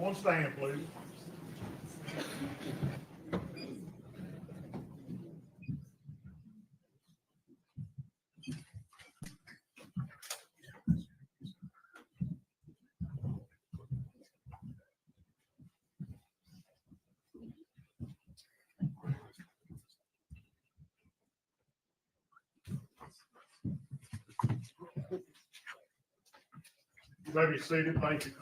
Everyone stand, please. You may be seated. Thank you.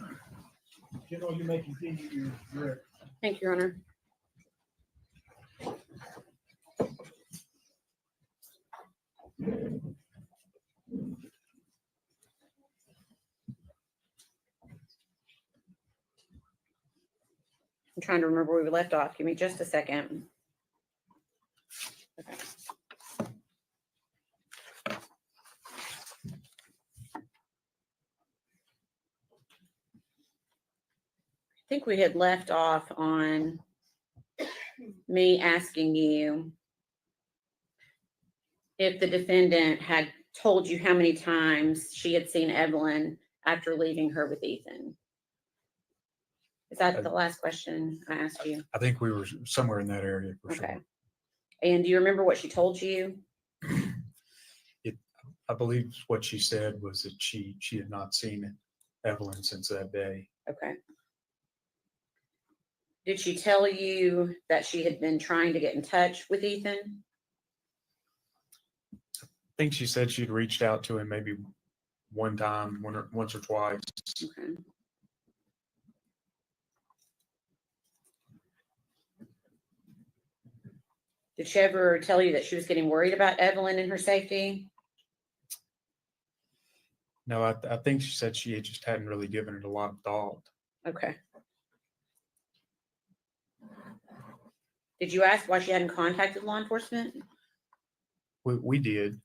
General, you may continue your direct. Thank you, Your Honor. I'm trying to remember where we left off. Give me just a second. Okay. I think we had left off on me asking you if the defendant had told you how many times she had seen Evelyn after leaving her with Ethan. Is that the last question I asked you? I think we were somewhere in that area for Okay. sure. And do you remember what she told you? I believe what she said was that she had not seen Evelyn since that day. Okay. Did she tell you that she had been trying to get in touch with Ethan? I think she said she'd reached out to him maybe one time, once or twice. Okay. Did she ever tell you that she was getting worried about Evelyn and her safety? No, I think she said she just hadn't really given it a lot of thought. Okay. Did you ask why she hadn't contacted law enforcement? We did.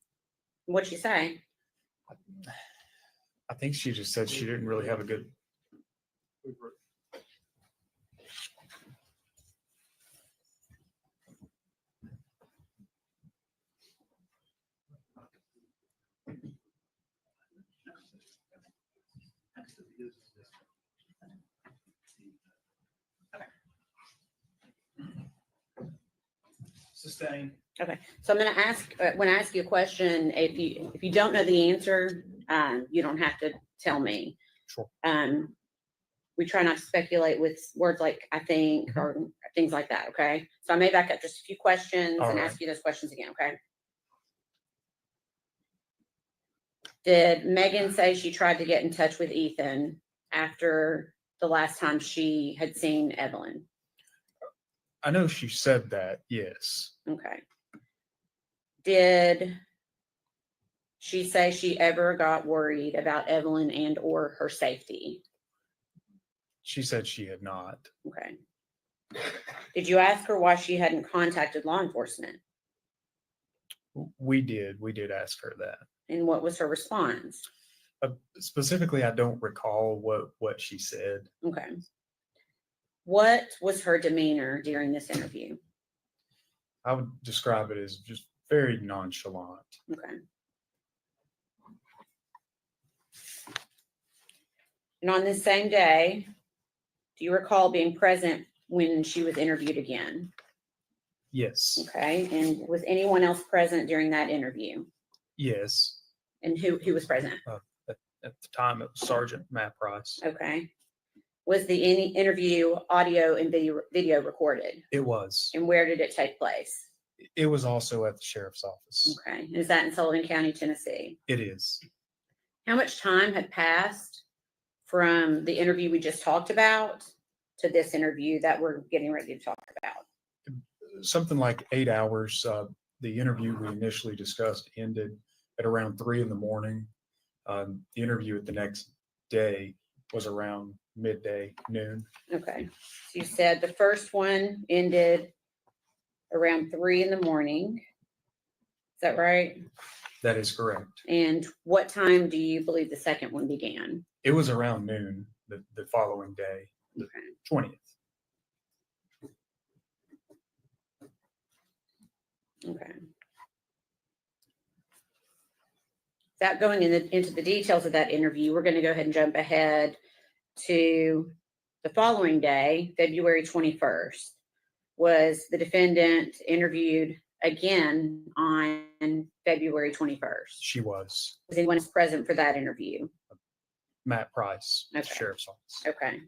What'd she say? I think she just said she didn't really have a good. Sustain. Okay, so I'm going to ask when I ask you a question. If you don't know the answer, you don't have to tell me. Sure. We try not to speculate with words like "I think" or things like that. Okay, so I may back up just a few questions and ask you those questions again. Okay. Did Megan say she tried to get in touch with Ethan after the last time she had seen Evelyn? I know she said that, yes. Okay. Did she say she ever got worried about Evelyn and or her safety? She said she had not. Okay. Did you ask her why she hadn't contacted law enforcement? We did ask her that. And what was her response? Specifically, I don't recall what she said. Okay. What was her demeanor during this interview? I would describe it as just very nonchalant. Okay. And on this same day, do you recall being present when she was interviewed again? Yes. Okay. And was anyone else present during that interview? Yes. And who was present? At the time, it was Sergeant Matt Price. Okay. Was the interview audio and video recorded? It was. And where did it take place? It was also at the sheriff's office. Okay. Is that in Sullivan County, Tennessee? It is. How much time had passed from the interview we just talked about to this interview that we're getting ready to talk about? Something like 8 hours. The interview we initially discussed ended at around 3 a.m. The interview at the next day was around midday, noon. Okay. So you said the first one ended around 3 a.m. Is that right? That is correct. And what time do you believe the second one began? It was around noon the following day, the Okay. 20th. Okay. Without going into the details of that interview, we're going to go ahead and jump ahead to The following day, February 21st, was the defendant interviewed again on February 21st? She was. Was anyone present for that interview? Matt Price, Okay. Sheriff's Office. Okay.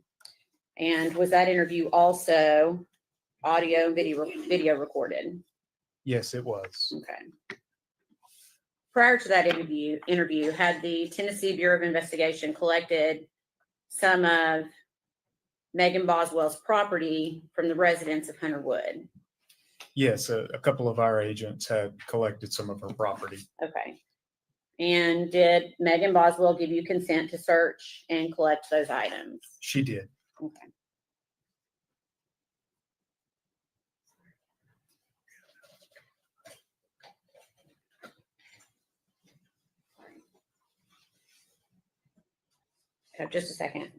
And was that interview also audio, video recorded? Yes, it was. Okay. Prior to that interview, had the Tennessee Bureau of Investigation collected some of Megan Boswell's property from the residents of Hunter Wood? Yes, a couple of our agents had collected some of her property. Okay. And did Megan Boswell give you consent to search and collect those items? She did. Okay. Just a second.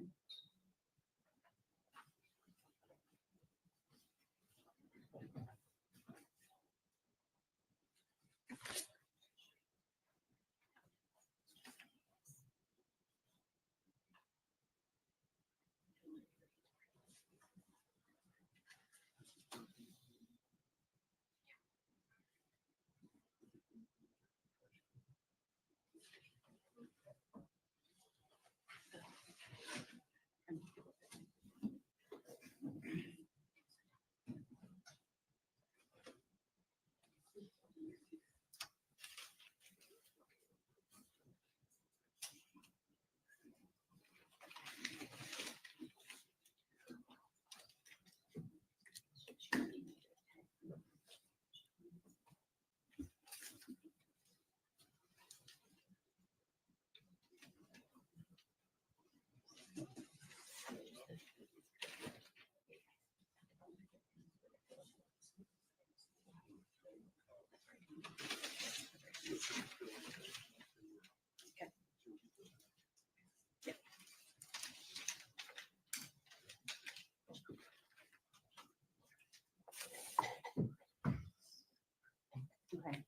Okay.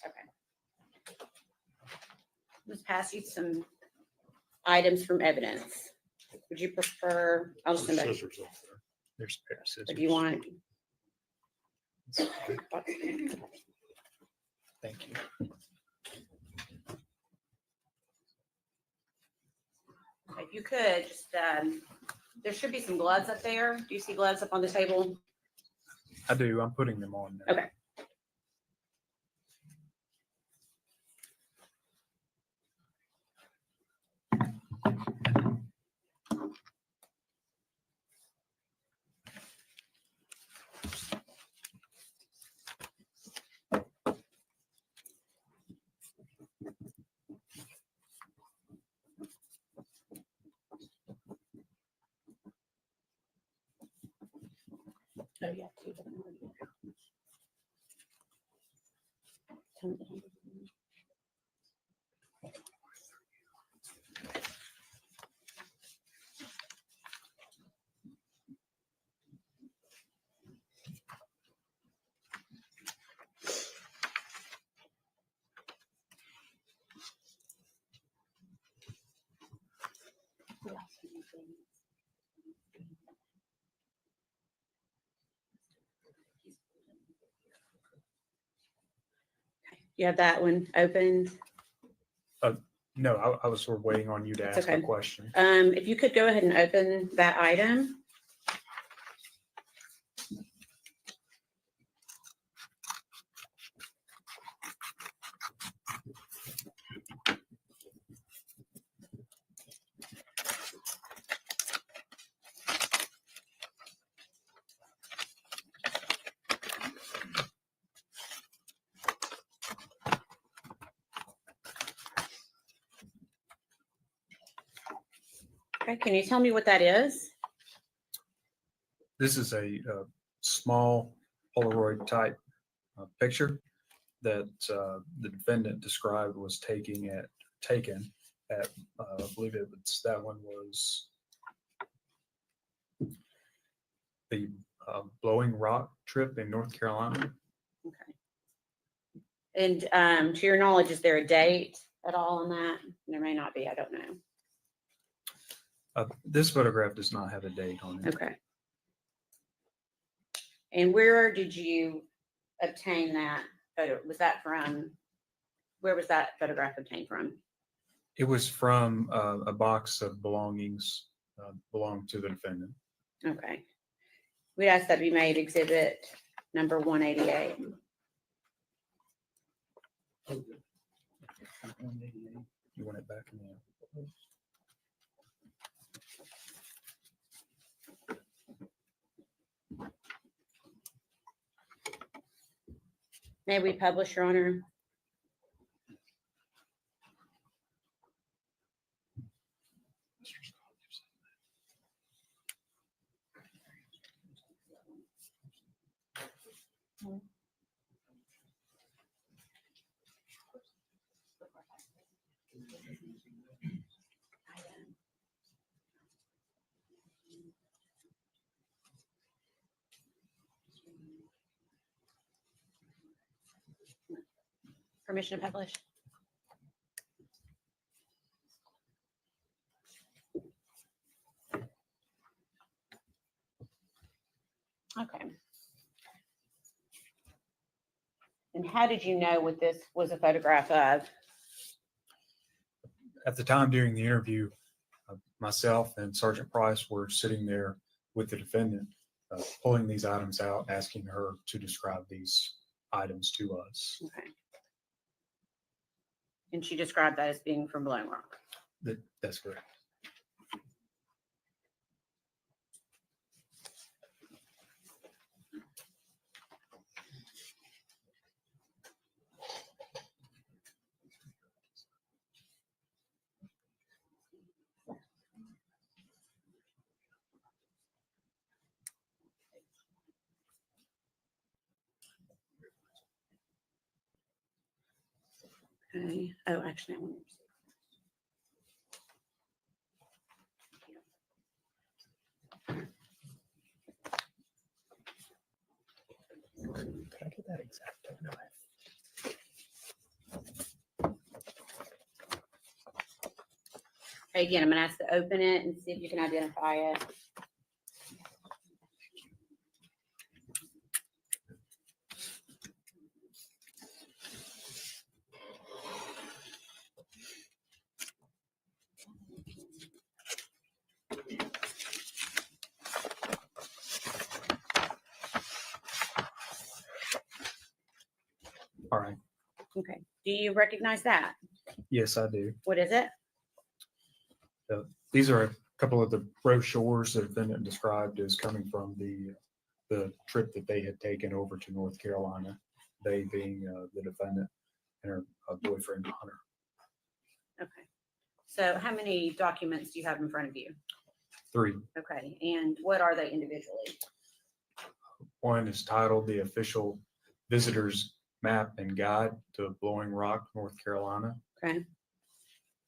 Okay. Let's pass you some items from evidence. Would you prefer, I'll just send back, There's a pair of scissors. if you want. Thank you. If you could, just, there should be some gloves up there. Do you see gloves up on the table? I do. I'm putting them on now. Okay. Oh, yeah, two different ones. Tell me the number. You have that one opened. No, I was sort of waiting on you to That's ask okay. a question. If you could go ahead and open that item. Okay, can you tell me what that is? This is a small Polaroid type picture that the defendant described was taken at I believe that one was the Blowing Rock trip in North Carolina. Okay. And to your knowledge, is there a date at all on that? There may not be, I don't know. This photograph does not have a date on it. Okay. And where did you obtain that photo? Was that from, where was that photograph obtained from? It was from a box of belongings belonged to the defendant. Okay. We asked that be made exhibit number 188. You want it back in there? May we publish, Your Honor? Permission to publish? Okay. And how did you know what this was a photograph of? At the time during the interview, myself and Sergeant Price were sitting there with the defendant, pulling these items out, asking her to describe these items to us. Okay. And she described that as being from Blowing Rock. That's correct. Okay. Oh, actually, I want to. Could I get that exact knife? Okay, again, I'm gonna ask to open it and see if you can identify it. All right. Okay. Do you recognize that? Yes, I do. What is it? These are a couple of the brochures the defendant described as coming from the trip that they had taken over to North Carolina, they being the defendant and her boyfriend, Hunter. Okay. So how many documents do you have in front of you? 3. Okay. And what are they individually? One is titled The Official Visitor's Map and Guide to Blowing Rock, North Carolina. Okay.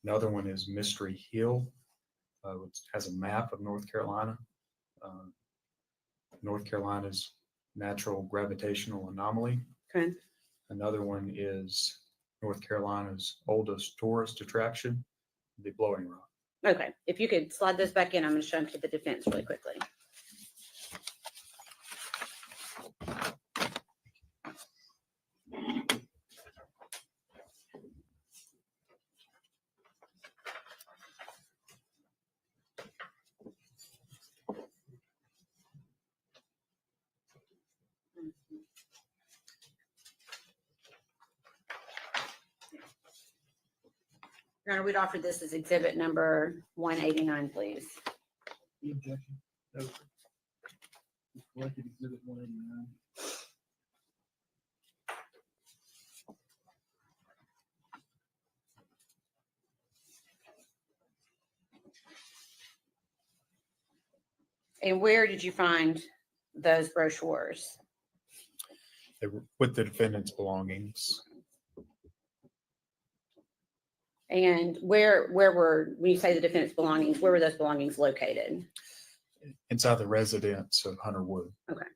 Another one is Mystery Hill, which has a map of North Carolina. North Carolina's natural gravitational anomaly. Okay. Another one is North Carolina's oldest tourist attraction, the Blowing Rock. Okay. If you could slide those back in, I'm going to show them to the defense really quickly. Your Honor, we'd offer this as exhibit number 189, please. The objection. No. Collected exhibit 189. And where did you find those brochures? They were with the defendant's belongings. And where were, when you say the defendant's belongings, where were those belongings located? Inside the residence of Hunter Wood. Okay.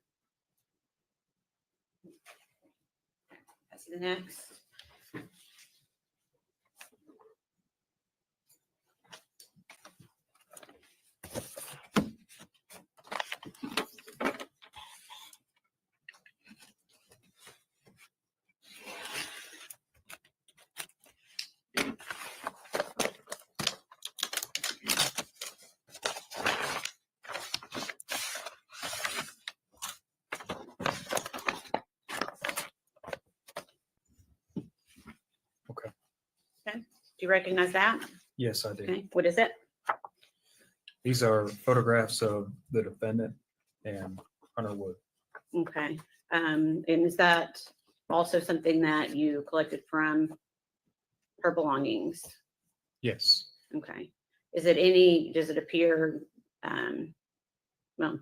the next. Do you recognize that? Yes, I do. Okay, what is it? These are photographs of the defendant and Hunter Wood. Okay, and is that also something that you collected from her belongings? Yes. Okay, does it appear, well,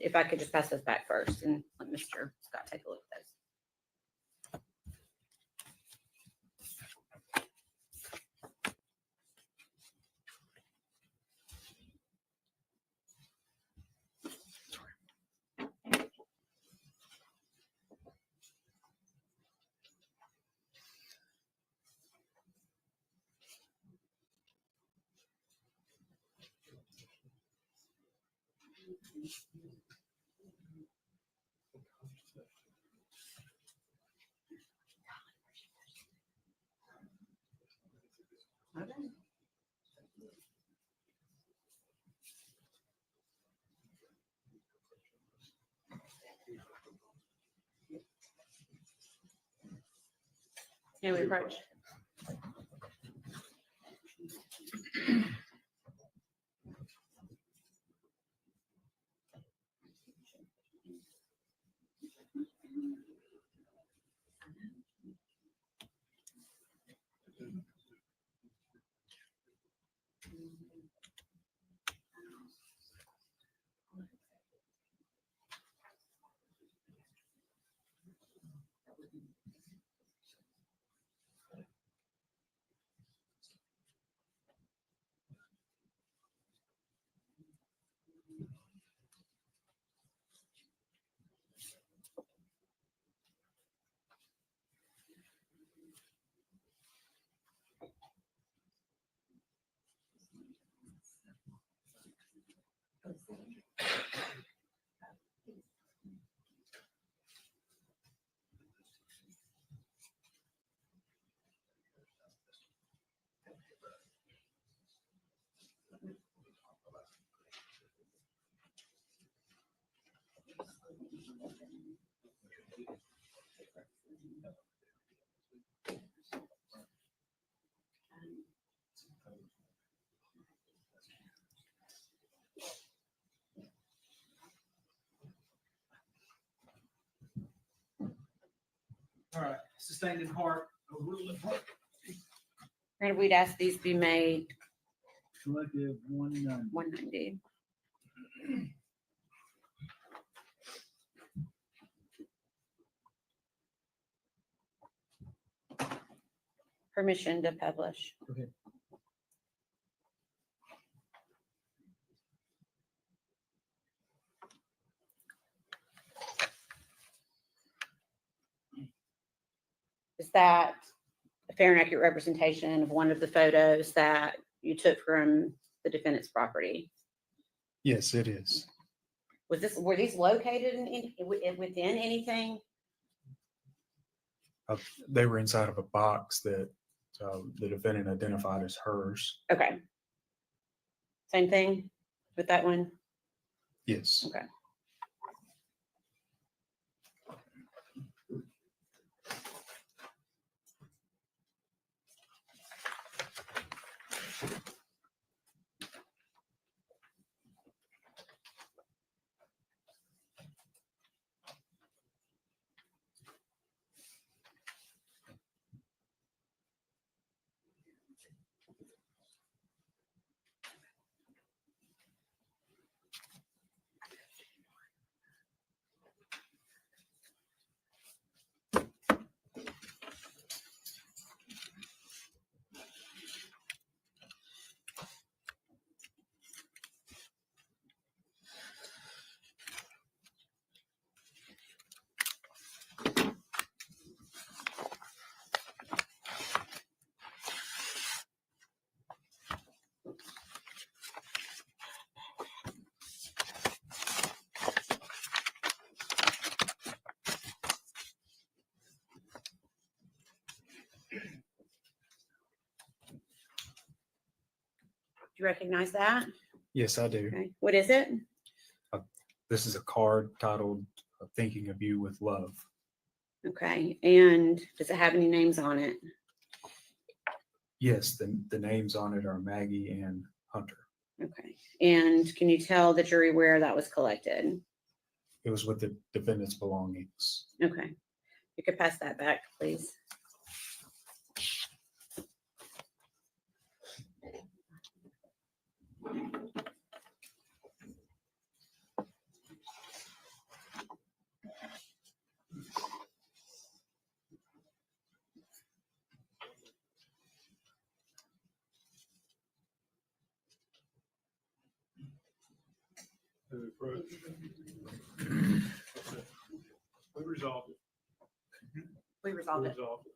if I could just pass this back first and let Mr. Scott take a look at this. Can we approach? All right, sustained in heart, a little in heart, And we'd ask these be made collective 190. 190. Permission to publish. Go ahead. Is that a fair and accurate representation of one of the photos that you took from the defendant's property? Yes, it is. Were these located within anything? They were inside of a box that the defendant identified as hers. Okay. Same thing with that one? Yes. Okay. you recognize that? Yes, I do. Okay. What is it? This is a card titled Thinking of You with Love. Okay. And does it have any names on it? Yes, the names on it are Maggie and Hunter. Okay. And can you tell the jury where that was collected? It was with the defendant's belongings. Okay. You could pass that back, please. We resolved it. We resolved it. Resolved it.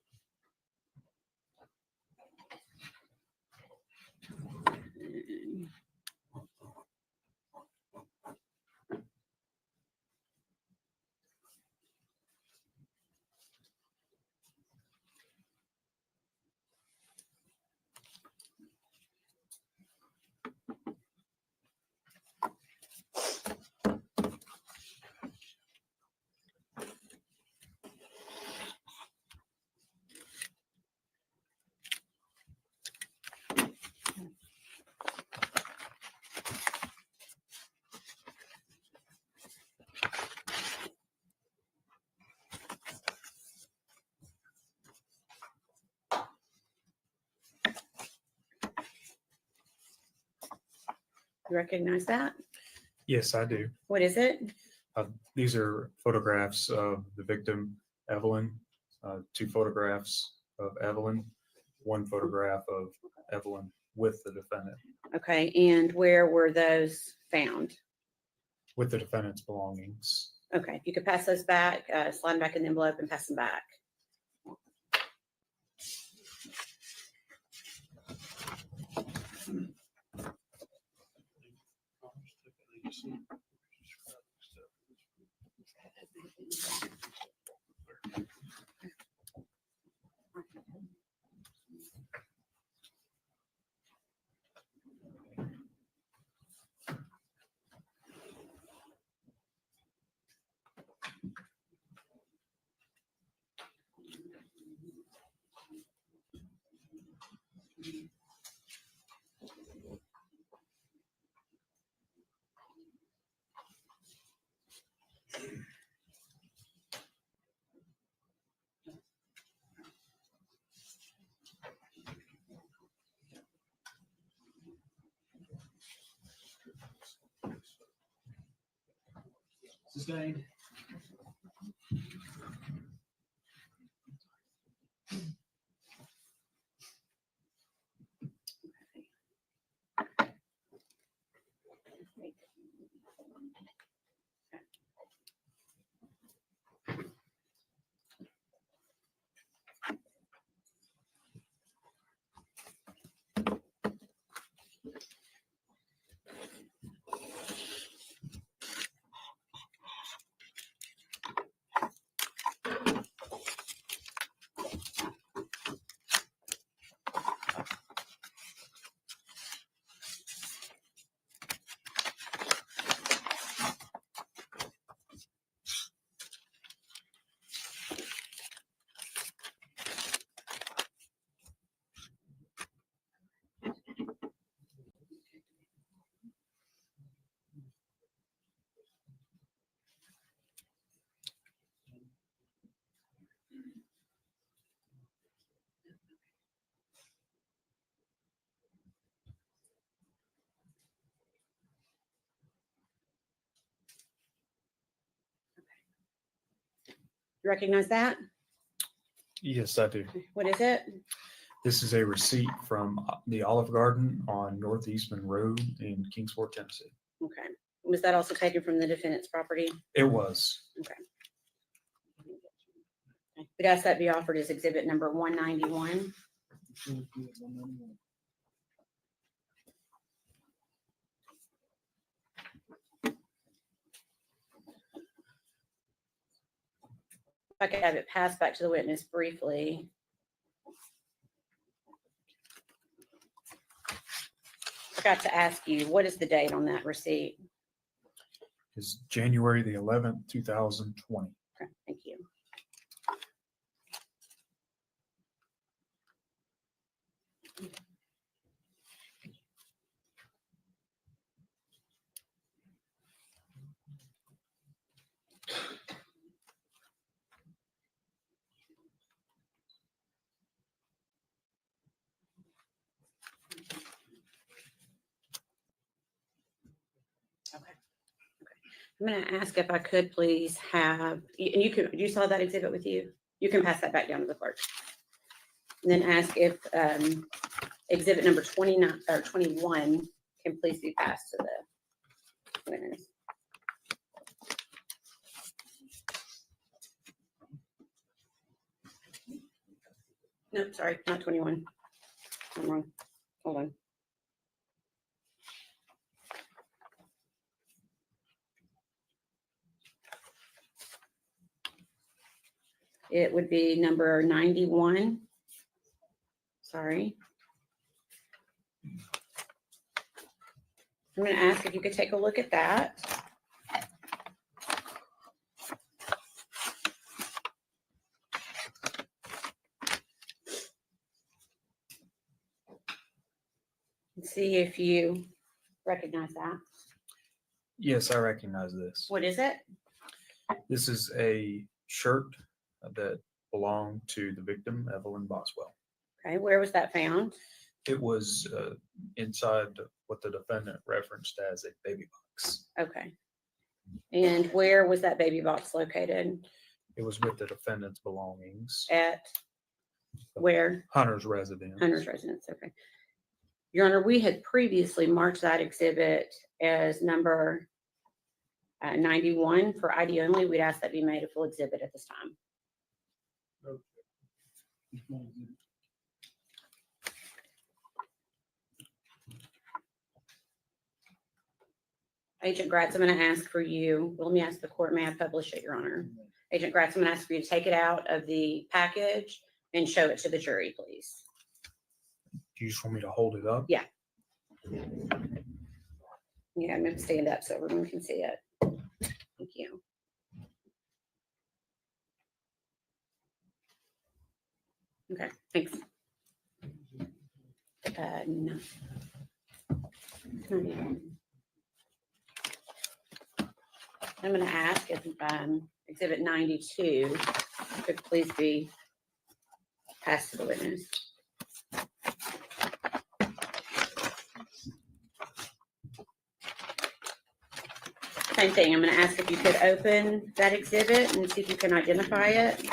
You recognize that? Yes, I do. What is it? These are photographs of the victim, Evelyn, 2 photographs of Evelyn, 1 photograph of Evelyn with the defendant, Okay. And where were those found? with the defendant's belongings. Okay. If you could pass those back, slide them back in the envelope and pass them back. Sustained. You recognize that? Yes, I do. What is it? This is a receipt from the Olive Garden on Northeastman Road in Kingsport, Tennessee. Okay. Was that also taken from the defendant's property? It was. Okay. We'd ask that be offered as exhibit number 191. If I could have it passed back to the witness briefly. If I forgot to ask you, what is the date on that receipt? Is January the 11th, 2020. Okay, thank you. Okay. I'm gonna ask if I could please have, and you saw that exhibit with you? You can pass that back down to the clerk. And then ask if exhibit number 29 or 21 can please be passed to the witness. Nope, sorry, not 21. I'm wrong. Hold on. It would be number 91. Sorry. I'm going to ask if you could take a look at that. And see if you recognize that. Yes, I recognize this. What is it? This is a shirt that belonged to the victim, Evelyn Boswell. Okay, where was that found? It was inside what the defendant referenced as a baby box. Okay. And where was that baby box located? It was with the defendant's belongings. At where? Hunter's residence. Hunter's residence, okay. Your Honor, we had previously marked that exhibit as number 91 for ID only. We'd ask that be made a full exhibit at this time. Agent Gratz, I'm going to ask for you. Well, let me ask the court, may I publish it, Your Honor? Agent Gratz, I'm going to ask for you to take it out of the package and show it to the jury, please. Do you just want me to hold it up? Yeah. Yeah, I'm going to stand up so everyone can see it. Thank you. Okay, thanks. No. I'm going to ask if exhibit 92 could please be passed to the witness. Same thing. I'm going to ask if you could open that exhibit and see if you can identify it.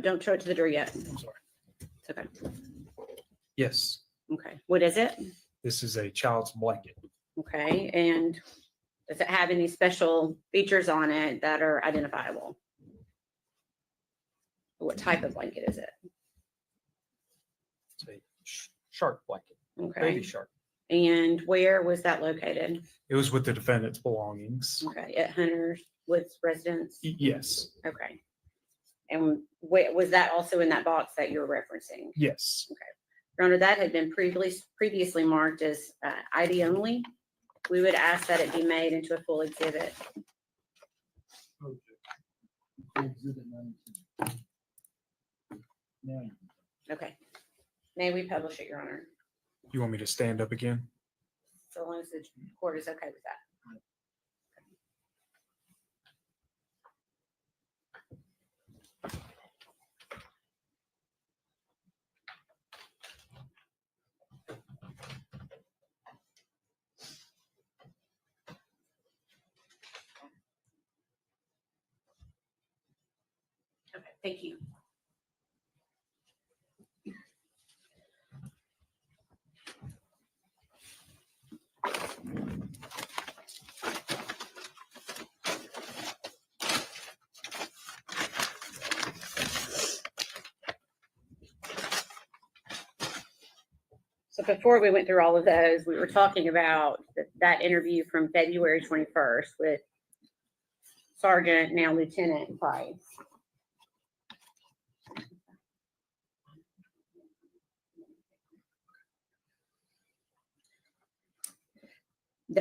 Don't show it to the jury yet. I'm sorry. It's okay. Yes, Okay. What is it? this is a child's blanket. Okay. And does it have any special features on it that are identifiable? What type of blanket is it? It's a shark blanket, Okay. baby shark. And where was that located? It was with the defendant's belongings. Okay. At Hunter's Woods residence? Yes, Okay. And was that also in that box that you're referencing? yes. Your Honor, that had been previously marked as ID only. We would ask that it be made into a full exhibit. Exhibit 92. Okay. May we publish it, Your Honor? You want me to stand up again? So long as the court is okay with that. Okay, thank you. So before we went through all of those, we were talking about that interview from February 21st with Sergeant, now Lieutenant Price.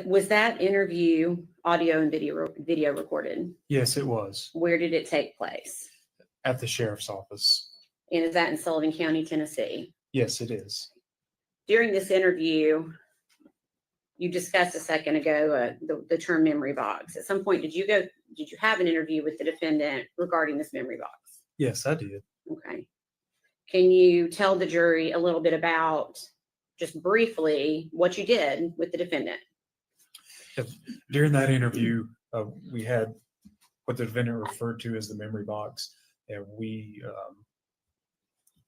Was that interview audio and video recorded? Yes, it was Where did it take place? at the sheriff's office. And is that in Sullivan County, Tennessee? Yes, it is. During this interview, you discussed a second ago the term memory box. At some point, did you have an interview with the defendant regarding this memory box? Yes, I did. Okay. Can you tell the jury a little bit about, just briefly, what you did with the defendant? During that interview, we had what the defendant referred to as the memory box, and we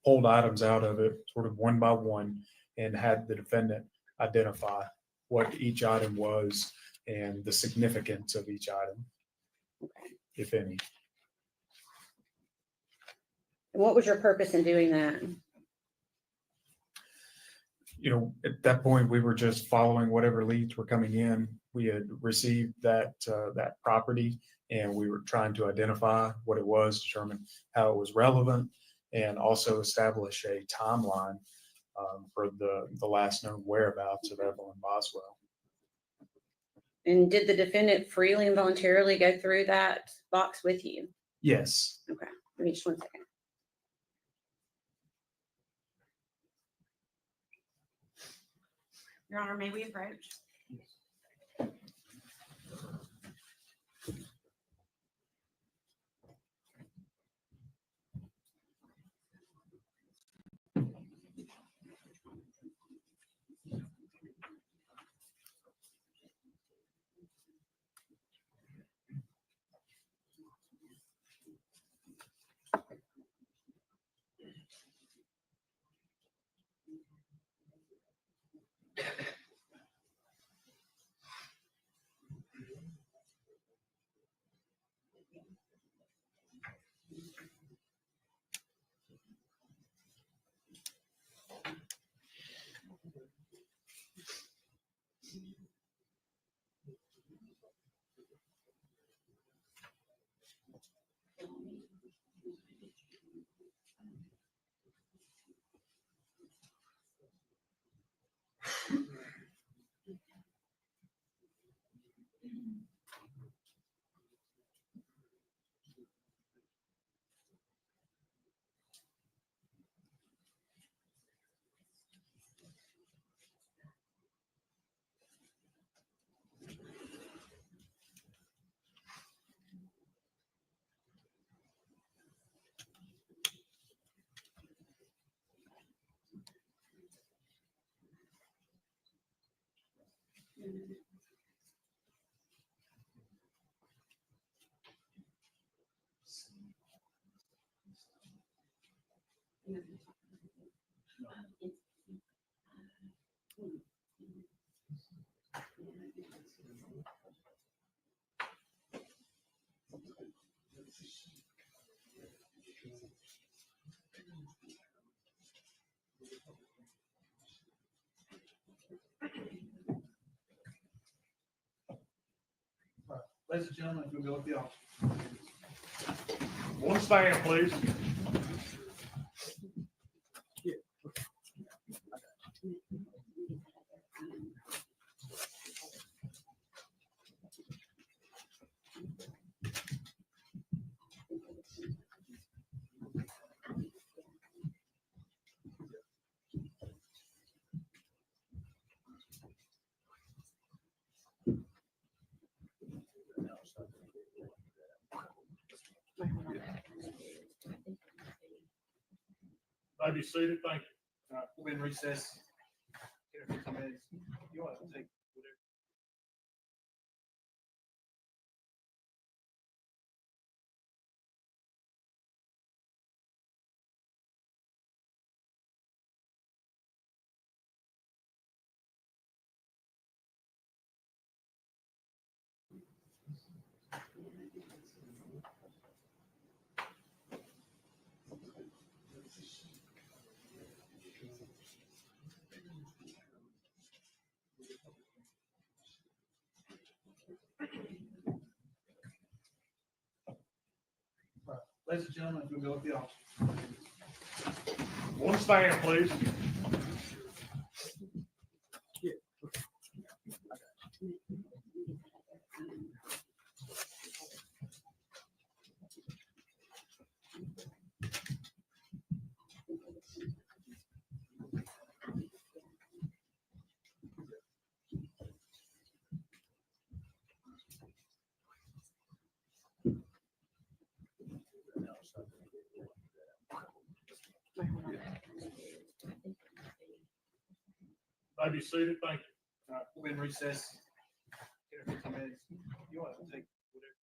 pulled items out of it sort of one by one and had the defendant identify what each item was and the significance of each item, if any. And what was your purpose in doing that? At that point, we were just following whatever leads were coming in. We had received that property, and we were trying to identify what it was, determine how it was relevant, and also establish a timeline for the last known whereabouts of Evelyn Boswell. And did the defendant freely and voluntarily go through that box with you? Yes. Okay, give me just 1 second. Your Honor, may we approach? Ladies and gentlemen, we'll go with the officer. One stand, please. May be seated. Thank you. We'll be in recess. Here, 15 minutes. You want to take whatever. Ladies and gentlemen, if we go with the officer. One stand, please. May be seated. Thank you. All right, we'll be in recess. 10 or 15 minutes. You want to take whatever.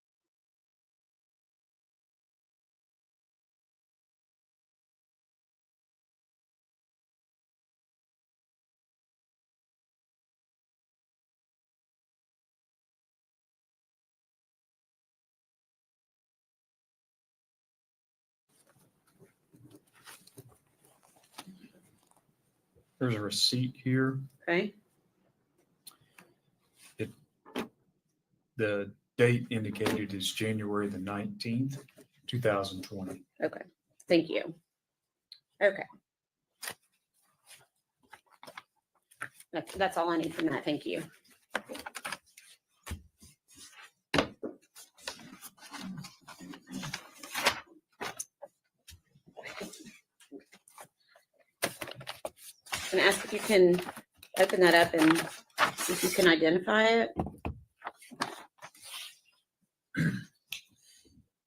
There's a receipt here. Okay, The date indicated is January the 19th, 2020. okay, thank you. Okay. That's all I need from that, thank you. Can I ask if you can open that up and see if you can identify it?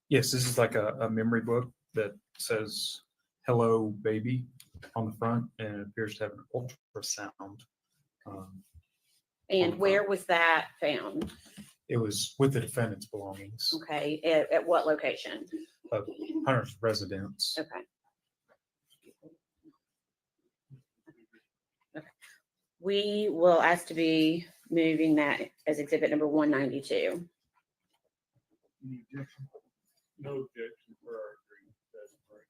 Yes, this is like a memory book that says "Hello, baby" on the front, and it appears to have an ultrasound. And where was that found? It was with the defendant's belongings, Okay, at what location? Hunter's residence. Okay. Okay. We will ask to be moving that as exhibit number 192. Any objection? No objection for our agreement. That's great.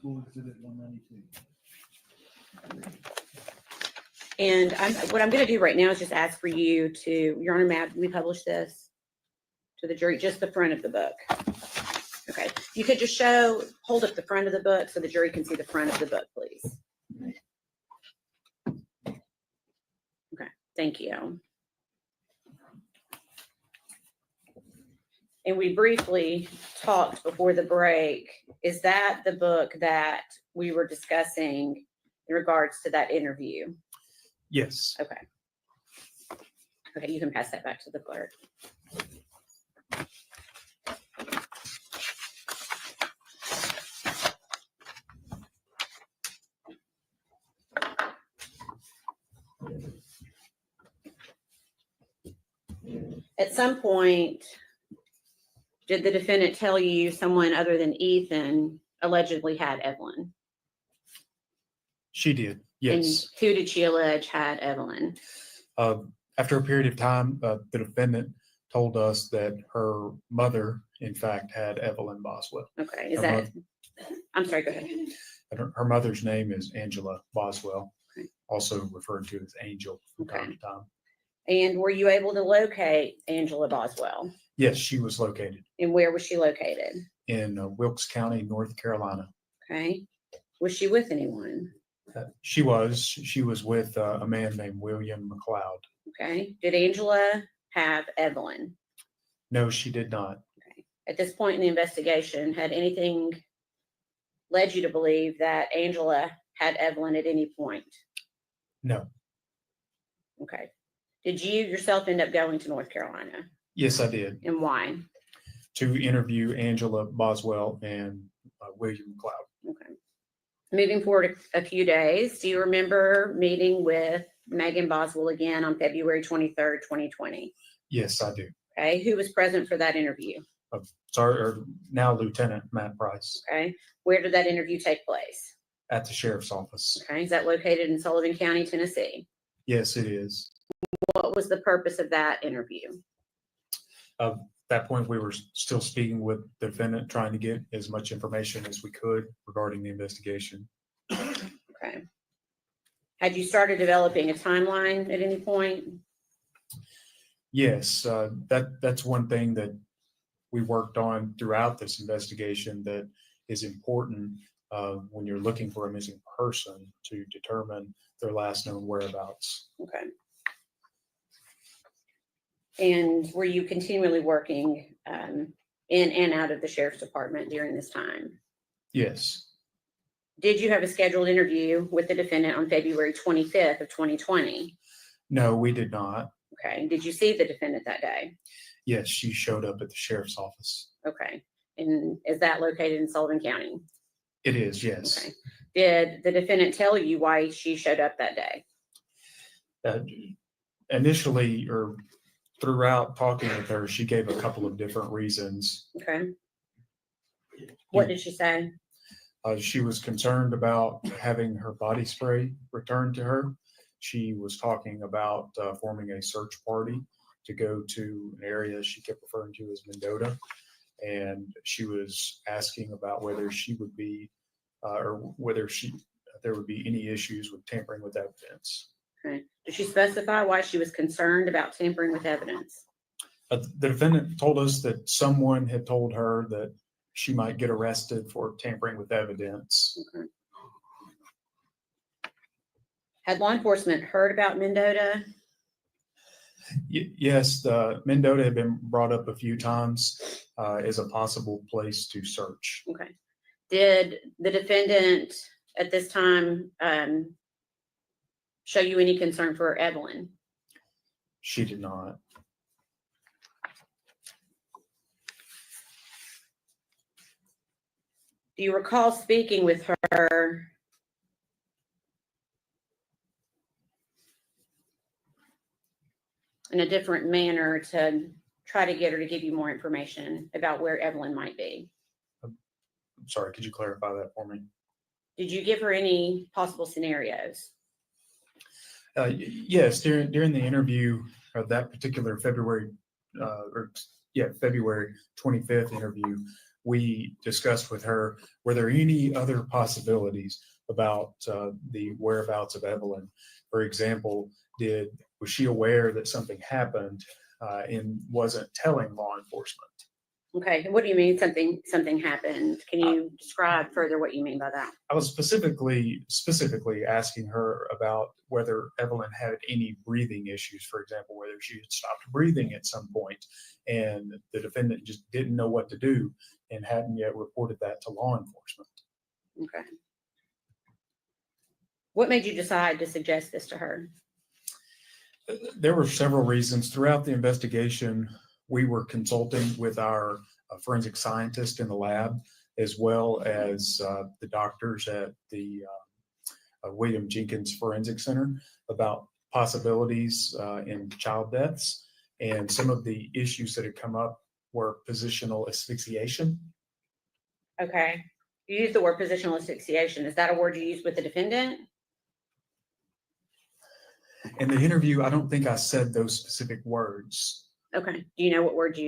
Full exhibit 192. And what I'm going to do right now is just ask for you to, Your Honor, Matt, we publish this to the jury, just the front of the book. Okay, you could just hold up the front of the book so the jury can see the front of the book, please. Okay, thank you. And we briefly talked before the break. Is that the book that we were discussing in regards to that interview? Yes. Okay. Okay, you can pass that back to the clerk. At some point, did the defendant tell you someone other than Ethan allegedly had Evelyn? She did. Yes. And who did she allege had Evelyn? After a period of time, the defendant told us that her mother, in fact, had Evelyn Boswell. Okay, is Her that, I'm sorry, go ahead. And her mother's name is Angela Boswell, Okay. also referred to as Angel from time Okay. to time. And were you able to locate Angela Boswell? Yes, she was located And where was she located? in Wilkes County, North Carolina. Okay. Was she with anyone? She was with a man named William McLeod. Okay. Did Angela have Evelyn? No, she did not. Okay. At this point in the investigation, had anything led you to believe that Angela had Evelyn at any point? No. Okay. Did you yourself end up going to North Carolina? Yes, I did. And why? To interview Angela Boswell and William McLeod. Okay. Moving forward a few days, do you remember meeting with Megan Boswell again on February 23rd, 2020? Yes, I do. Okay. Who was present for that interview? Now Lieutenant Matt Price Okay. Where did that interview take place? at the sheriff's office. Okay. Is that located in Sullivan County, Tennessee? Yes, it is. What was the purpose of that interview? At that point, we were still speaking with the defendant, trying to get as much information as we could regarding the investigation. Okay. Had you started developing a timeline at any point? Yes, that's one thing that we worked on throughout this investigation that is important when you're looking for a missing person to determine their last known whereabouts. Okay. And were you continually working in and out of the sheriff's department during this time? Yes, Did you have a scheduled interview with the defendant on February 25th of 2020? no, we did not. Okay. Did you see the defendant that day? Yes, she showed up at the sheriff's office. Okay. And is that located in Sullivan County? It is, yes. Okay. Did the defendant tell you why she showed up that day? Initially, or throughout talking with her, she gave a couple of different reasons. Okay. What did she say? She was concerned about having her body spray returned to her. She was talking about forming a search party to go to an area she kept referring to as Mendota. And she was asking about whether she would be, or whether there would be any issues with tampering with evidence. Okay. Did she specify why she was concerned about tampering with evidence? The defendant told us that someone had told her that she might get arrested for tampering with evidence. Okay. Had law enforcement heard about Mendota? Yes, the Mendota had been brought up a few times as a possible place to search. Okay. Did the defendant at this time show you any concern for Evelyn? She did not. Do you recall speaking with her in a different manner to try to get her to give you more information about where Evelyn might be? I'm sorry, could you clarify that for me? Did you give her any possible scenarios? Yes, during the interview of that particular February 25th interview, we discussed with her, were there any other possibilities about the whereabouts of Evelyn? For example, was she aware that something happened and wasn't telling law enforcement? Okay, what do you mean something happened? Can you describe further what you mean by that? I was specifically asking her about whether Evelyn had any breathing issues, for example, whether she had stopped breathing at some point, and the defendant just didn't know what to do and hadn't yet reported that to law enforcement. Okay. What made you decide to suggest this to her? There were several reasons. Throughout the investigation, we were consulting with our forensic scientist in the lab, as well as the doctors at the William Jenkins Forensic Center about possibilities in child deaths. And some of the issues that had come up were positional asphyxiation. Okay. You used the word positional asphyxiation. Is that a word you used with the defendant? In the interview, I don't think I said those specific words. Okay. Do you know what word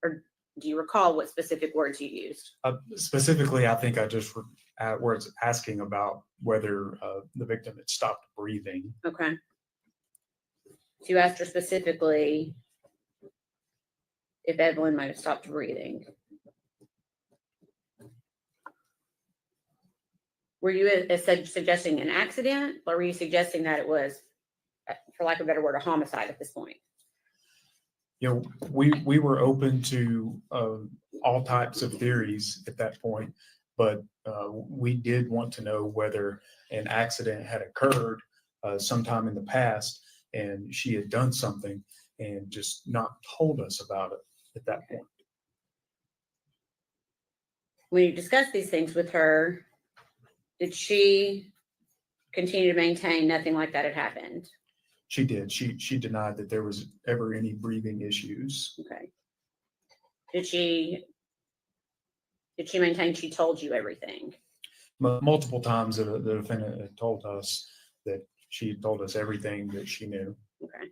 or do you recall what specific words you used? Specifically, I think I just was asking about whether the victim had stopped breathing. Okay. So you asked her specifically if Evelyn might have stopped breathing. Were you suggesting an accident, or were you suggesting that it was, for lack of a better word, a homicide at this point? You know, we were open to all types of theories at that point, but we did want to know whether an accident had occurred sometime in the past and she had done something and just not told us about it at that point. When you discussed these things with her, did she continue to maintain nothing like that had happened? She did. She denied that there was ever any breathing issues. Okay. Did she maintain she told you everything? Multiple times the defendant had told us that she told us everything that she knew. Okay.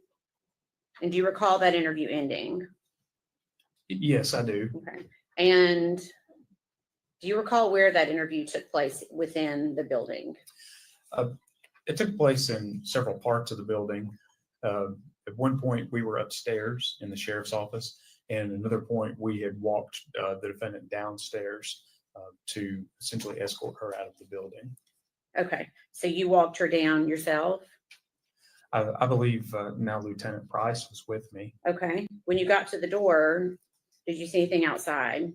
And do you recall that interview ending? Yes, I do. Okay. And Do you recall where that interview took place within the building? It took place in several parts of the building. At one point, we were upstairs in the sheriff's office, and another point, we had walked the defendant downstairs to essentially escort her out of the building. Okay, so you walked her down yourself? I believe now Lieutenant Price was with me. Okay, when you got to the door, did you see anything outside?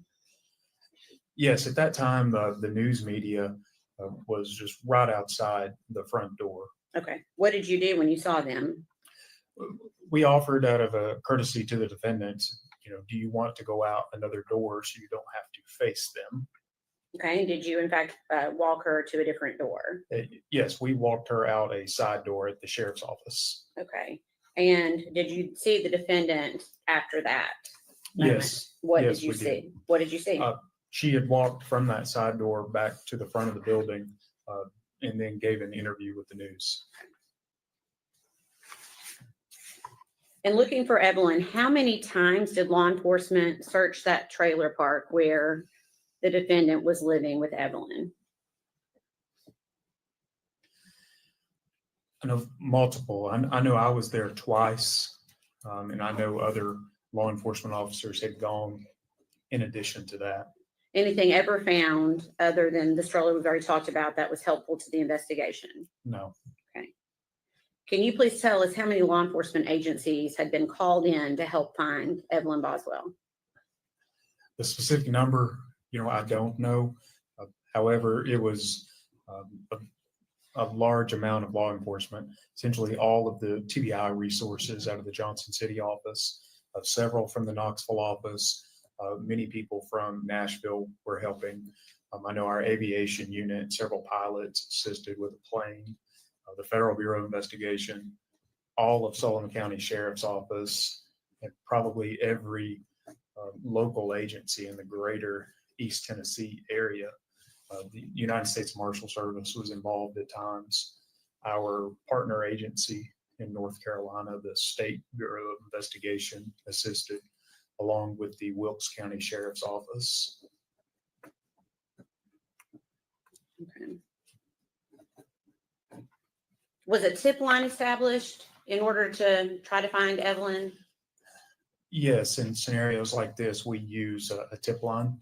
Yes, at that time, the news media was just right outside the front door. Okay, what did you do when you saw them? We offered out of a courtesy to the defendants, do you want to go out another door so you don't have to face them? Okay, and did you in fact walk her to a different door? Yes, we walked her out a side door at the sheriff's office. Okay, and did you see the defendant after that moment? Yes. What yes, did you we see? What did you see? She had walked from that side door back to the front of the building and then gave an interview with the news. And looking for Evelyn, how many times did law enforcement search that trailer park where the defendant was living with Evelyn? I know multiple. I know I was there twice, and I know other law enforcement officers had gone in addition to that. Anything ever found other than the stroller we've already talked about that was helpful to the investigation? No. Can you please tell us how many law enforcement agencies had been called in to help find Evelyn Boswell? The specific number, I don't know. However, it was a large amount of law enforcement, essentially all of the TBI resources out of the Johnson City office, several from the Knoxville office, many people from Nashville were helping. I know our aviation unit, several pilots assisted with a plane, the Federal Bureau of Investigation, all of Sullivan County Sheriff's Office, and probably every local agency in the greater East Tennessee area. The United States Marshal Service was involved at times. Our partner agency in North Carolina, the State Bureau of Investigation, assisted, along with the Wilkes County Sheriff's Office. Okay. Was a tip line established in order to try to find Evelyn? Yes, in scenarios like this, we use a tip line,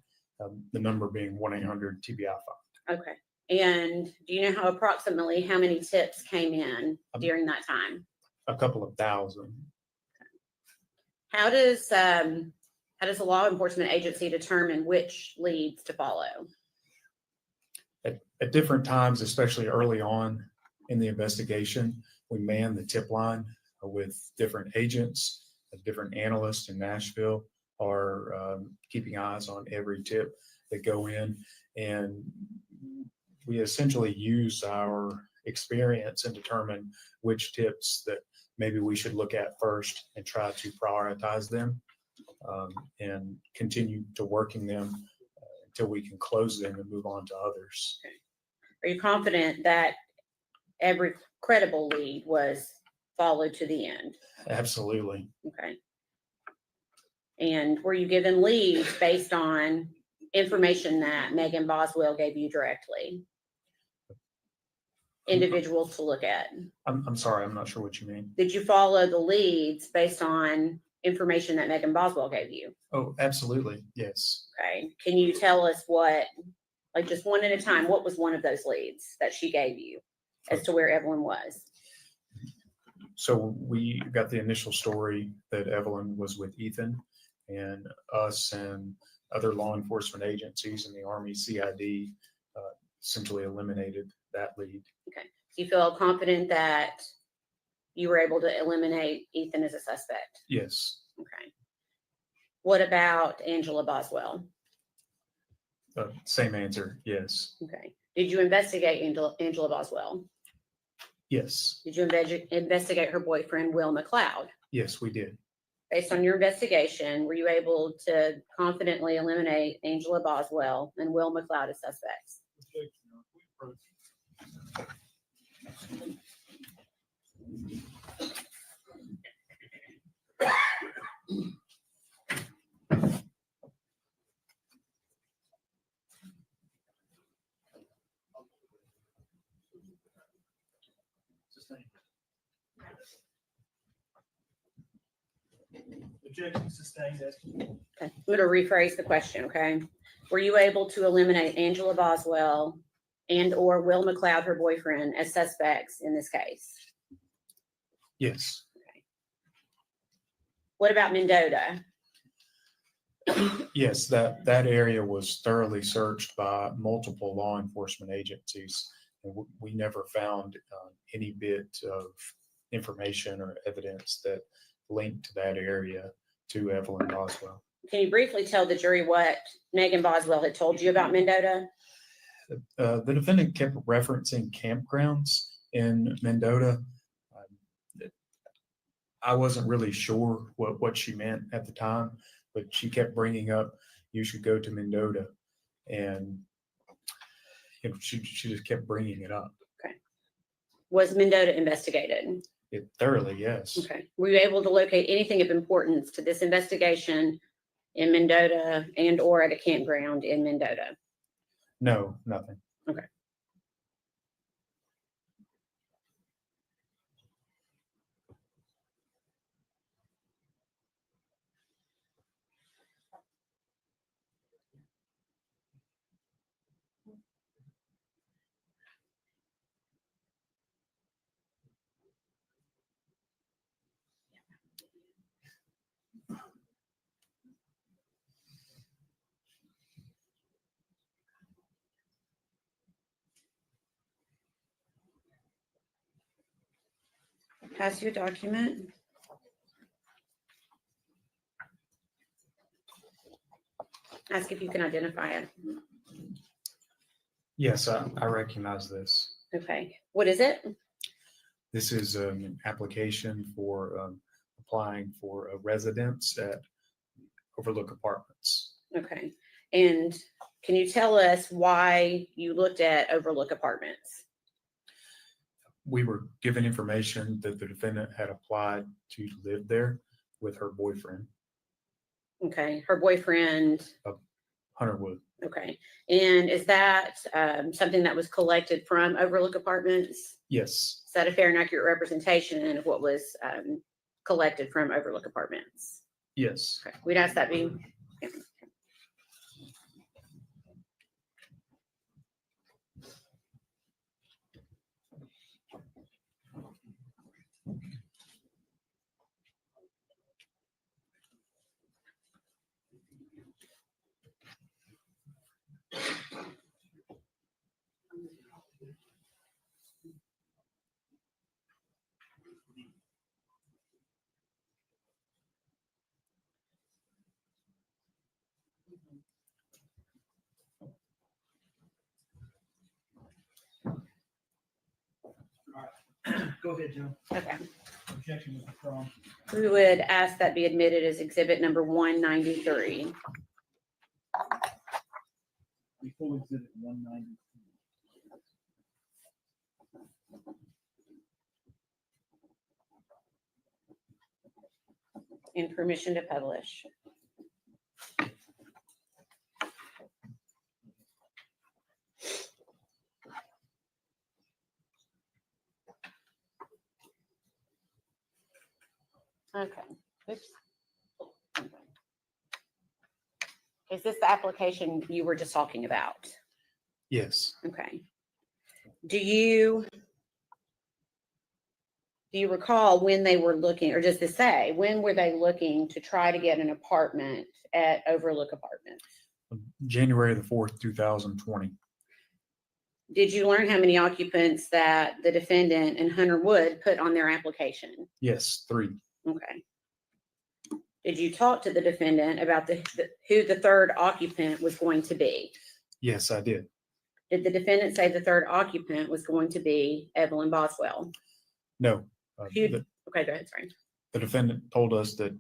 the number being 1-800-TBI-5. Okay. And do you know approximately how many tips came in during that time? A couple of thousand. How does a law enforcement agency determine which leads to follow? At different times, especially early on in the investigation, we man the tip line with different agents, different analysts in Nashville are keeping eyes on every tip that go in. And we essentially use our experience and determine which tips that maybe we should look at first and try to prioritize them and continue to working them until we can close them and move on to others. Are you confident that every credible lead was followed to the end? Absolutely. Okay. And were you given leads based on information that Megan Boswell gave you directly? Individuals to look at? I'm sorry, I'm not sure what you mean. Did you follow the leads based on information that Megan Boswell gave you? Oh, absolutely. Yes. Okay. Can you tell us what, like just one at a time, what was one of those leads that she gave you as to where Evelyn was? So we got the initial story that Evelyn was with Ethan, and us and other law enforcement agencies and the Army CID essentially eliminated that lead. Okay. Do you feel confident that you were able to eliminate Ethan as a suspect? Yes. Okay. What about Angela Boswell? Same answer. Yes. Okay. Did you investigate Angela Boswell? Yes. Did you investigate her boyfriend, Will McLeod? Yes, we did. Based on your investigation, were you able to confidently eliminate Angela Boswell and Will McLeod as suspects? sustained. Objection sustained. Okay. I'm going to rephrase the question, okay? Were you able to eliminate Angela Boswell and or Will McLeod, her boyfriend, as suspects in this case? Yes, What about Mendota? yes, that area was thoroughly searched by multiple law enforcement agencies. And we never found any bit of information or evidence that linked to that area to Evelyn Boswell. Can you briefly tell the jury what Megan Boswell had told you about Mendota? The defendant kept referencing campgrounds in Mendota. I wasn't really sure what she meant at the time, but she kept bringing up, you should go to Mendota. And she just kept bringing it up. Was Mendota investigated? It thoroughly, yes. Okay. Were you able to locate anything of importance to this investigation in Mendota and or at a campground in Mendota? No, nothing. Okay. Pass you a document. Ask if you can identify it. Yes, I recognize this. Okay. What is it? This is an application for applying for a residence at Overlook Apartments. Okay. And can you tell us why you looked at Overlook Apartments? We were given information that the defendant had applied to live there with her boyfriend, Okay. Her boyfriend. Hunter Wood. Okay. And is that something that was collected from Overlook Apartments? Yes, Is that a fair and accurate representation of what was collected from Overlook Apartments? yes. Okay. We'd ask that be. Yeah. Go ahead, John. Okay. Objection was withdrawn. We would ask that be admitted as exhibit number 193. Before exhibit 190. And permission to publish. Okay. Oops. Is this the application you were just talking about? Yes. Okay. Do you recall when they were looking, or does this say, when were they looking to try to get an apartment at Overlook Apartments? January the 4th, 2020. Did you learn how many occupants that the defendant and Hunter Wood put on their application? Yes, 3. Okay. Did you talk to the defendant about who the third occupant was going to be? Yes, I did. Did the defendant say the third occupant was going to be Evelyn Boswell? No. Okay, go ahead, sorry. The defendant told us that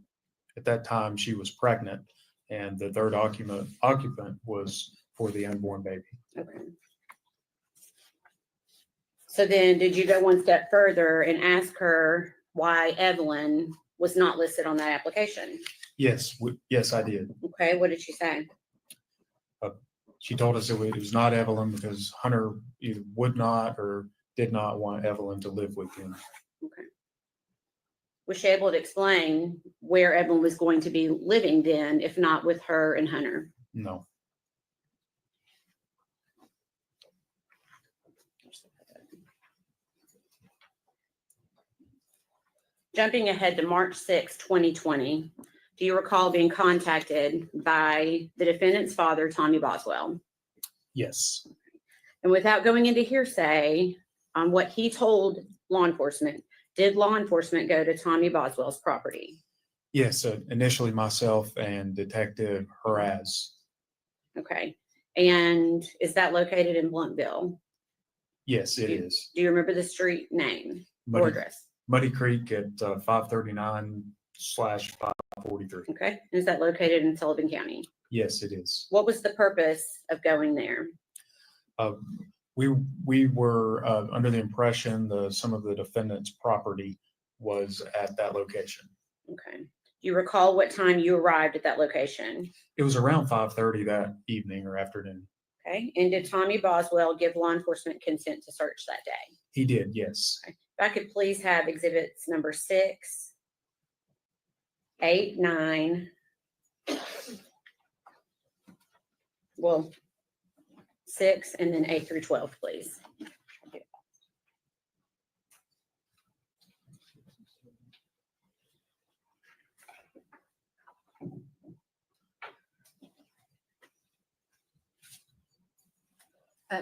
at that time she was pregnant and the third occupant was for the unborn baby. Okay. So then did you go one step further and ask her why Evelyn was not listed on that application? Yes, yes, I did. Okay, what did she say? She told us it was not Evelyn because Hunter either would not or did not want Evelyn to live with him. Okay. Was she able to explain where Evelyn was going to be living then, if not with her and Hunter? No. Jumping ahead to March 6, 2020, do you recall being contacted by the defendant's father, Tommy Boswell? Yes. And without going into hearsay on what he told law enforcement, did law enforcement go to Tommy Boswell's property? Yes. Initially, myself and Detective Haraz. Okay. And is that located in Blumpville? Yes, it is. Do you remember the street name or address? Muddy Creek at 539/543. Okay. And is that located in Sullivan County? Yes, it is. What was the purpose of going there? We were under the impression some of the defendant's property was at that location. Okay. Do you recall what time you arrived at that location? It was around 5:30 that evening or afternoon. Okay. And did Tommy Boswell give law enforcement consent to search that day? He did, yes. Okay. If I could please have exhibits number 6, 8, 9. Well, 6 and then 8 through 12, please.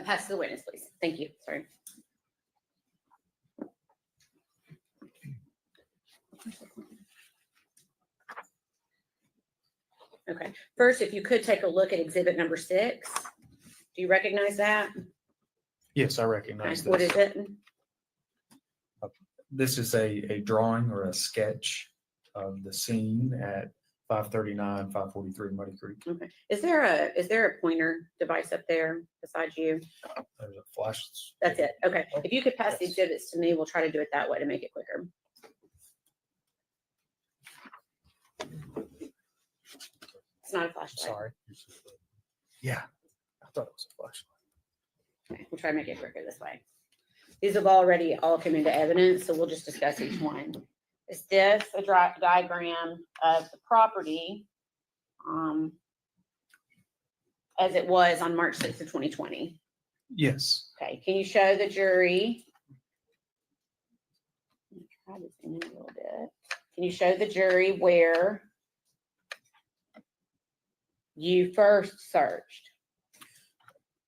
Pass to the witness, please. Thank you. Sorry. Okay. First, if you could take a look at exhibit number 6. Do you recognize that? Yes, I Okay. recognize What this. is it? This is a drawing or a sketch of the scene at 539/543 Muddy Creek. Okay. Is there a pointer device up there besides you? There's a flash. That's it. Okay. If you could pass the Yes. exhibits to me, we'll try to do it that way to make it quicker. It's not a flashlight. Sorry. Yeah, I thought it was a flashlight. Okay, we'll try to make it quicker this way. These have already all come into evidence, so we'll just discuss each one. Is this a diagram of the property as it was on March 6th of 2020? Yes. Okay, can you show the jury? Let me try this in a little bit. Can you show the jury where you first searched?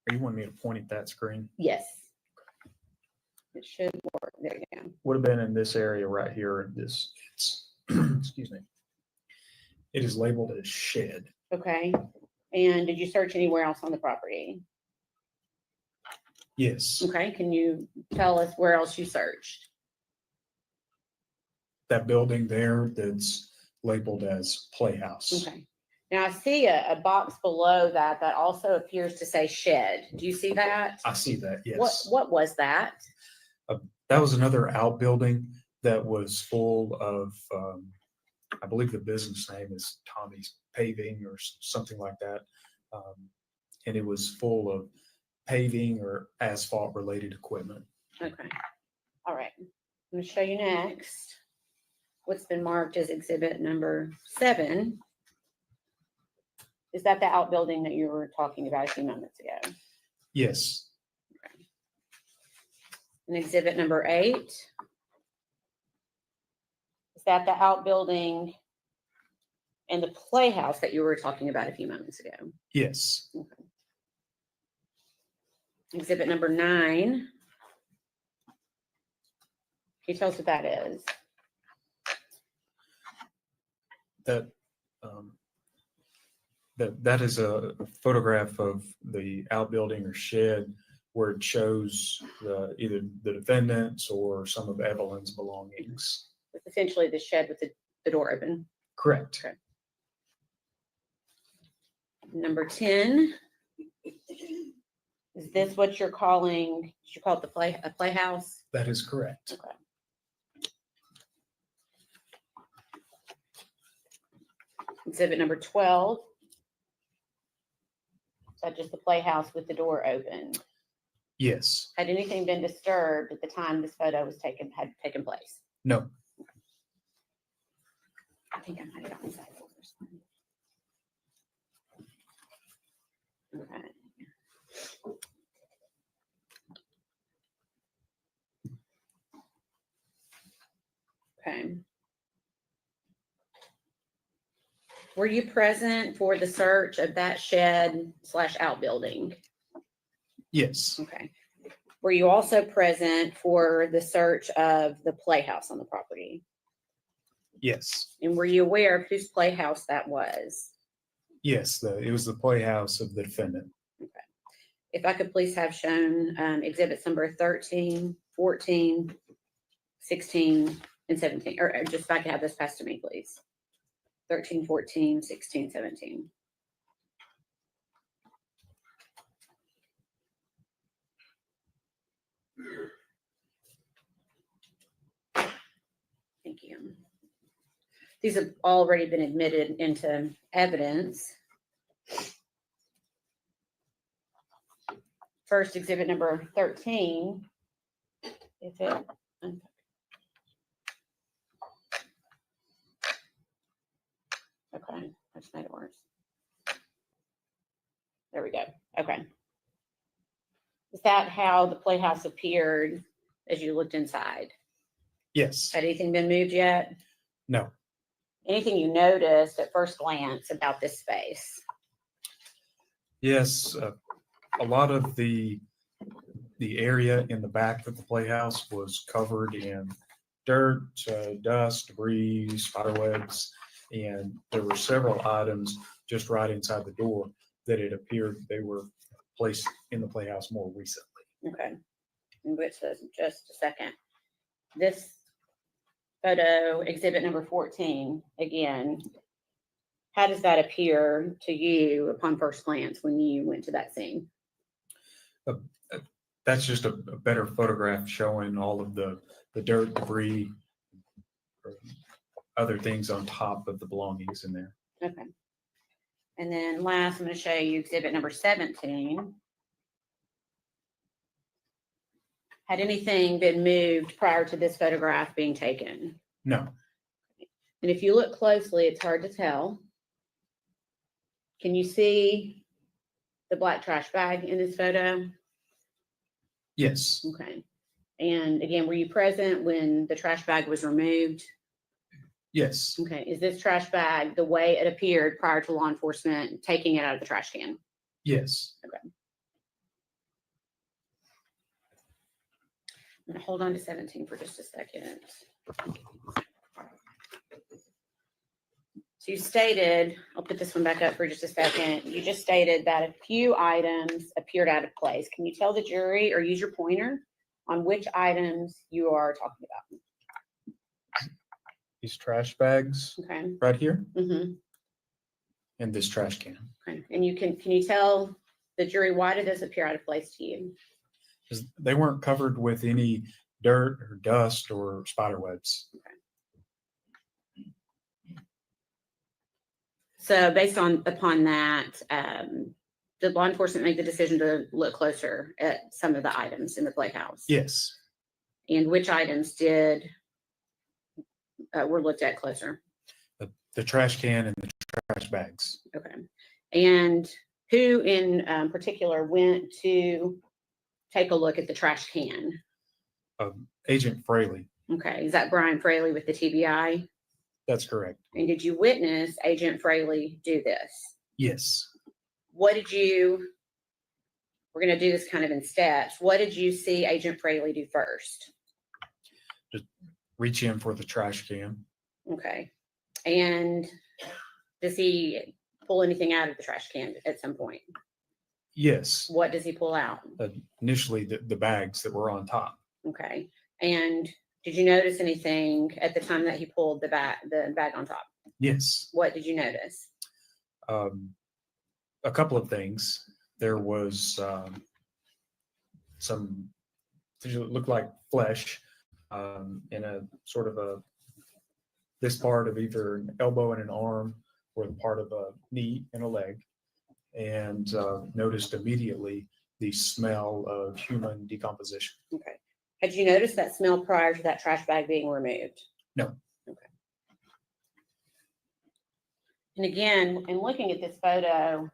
Are you wanting me to point at that screen? Yes. It should work. There you go. Would have been in this area right here. It's excuse me. It is labeled as shed. Okay. And did you search anywhere else on the property? Yes. Okay. Can you tell us where else you searched? That building there that's labeled as Playhouse. Okay. Now I see a box below that also appears to say shed. Do you see that? I see that, yes. What was that? That was another outbuilding that was full of, I believe the business name is Tommy's Paving or something like that. And it was full of paving or asphalt related equipment. Okay. All right. I'm going to show you next what's been marked as exhibit number 7. Is that the outbuilding that you were talking about a few moments ago? Yes. And exhibit number 8. Is that the outbuilding and the playhouse that you were talking about a few moments ago? Yes. Okay. Exhibit number 9. Can you tell us what that is? That is a photograph of the outbuilding or shed where it shows either the defendants or some of Evelyn's belongings. It's essentially the shed with the door open. Correct. Okay. Number 10. Is this what you're calling, did you call it a playhouse? That is correct. Okay. Exhibit number 12. Is that just the playhouse with the door open? Yes. Had anything been disturbed at the time this photo had taken place? No. I think I might have gotten that first one. Okay. Okay. Were you present for the search of that shed / outbuilding? Yes. Okay. Were you also present for the search of the playhouse on the property? Yes. And were you aware of whose playhouse that was? Yes. It was the playhouse of the defendant. If I could please have shown exhibits number 13, 14, 16, and 17, or just if I could have this passed to me, please. 13, 14, 16, 17. Thank you. These have already been admitted into evidence. First, exhibit number 13. If it, okay, I just made it worse. There we go. Okay. Is that how the playhouse appeared as you looked inside? Yes. Had anything been moved yet? No. Anything you noticed at first glance about this space? Yes. A lot of the area in the back of the playhouse was covered in dirt, dust, debris, spiderwebs, and there were several items just right inside the door that it appeared they were placed in the playhouse more recently. Okay. In which says just a second. This photo, exhibit number 14, again, how does that appear to you upon first glance when you went to that scene? That's just a better photograph showing all of the dirt, debris, or other things on top of the belongings in there. Okay. And then last, I'm going to show you exhibit number 17. Had anything been moved prior to this photograph being taken? No. And if you look closely, it's hard to tell. Can you see the black trash bag in this photo? Yes. Okay. And again, were you present when the trash bag was removed? Yes. Okay. Is this trash bag the way it appeared prior to law enforcement taking it out of the trash can? Yes. Okay. I'm going to hold on to 17 for just a second. So you stated, I'll put this one back up for just a second. You just stated that a few items appeared out of place. Can you tell the jury or use your pointer on which items you are talking about? These trash bags Okay. right here Mm-hmm. and this trash can. Okay. And can you tell the jury why did this appear out of place to you? 'Cause they weren't covered with any dirt or dust or spider webs. So based upon that, did law enforcement make the decision to look closer at some of the items in the playhouse? Yes. And which items were looked at closer? The trash can and the trash bags. Okay. And who in particular went to take a look at the trash can? Agent Fraley. Okay. Is that Brian Fraley with the TBI? That's correct. And did you witness Agent Fraley do this? Yes. We're going to do this kind of in steps. What did you see Agent Fraley do first? Just reach in for the trash can. Okay. And does he pull anything out of the trash can at some point? Yes. What does he pull out? Initially, the bags that were on top. Okay. And did you notice anything at the time that he pulled the bag on top? Yes. What did you notice? A couple of things. There was some things that looked like flesh in a sort of this part of either an elbow and an arm or the part of a knee and a leg. And noticed immediately the smell of human decomposition. Okay. Had you noticed that smell prior to that trash bag being removed? No. Okay. And again, in looking at this photo,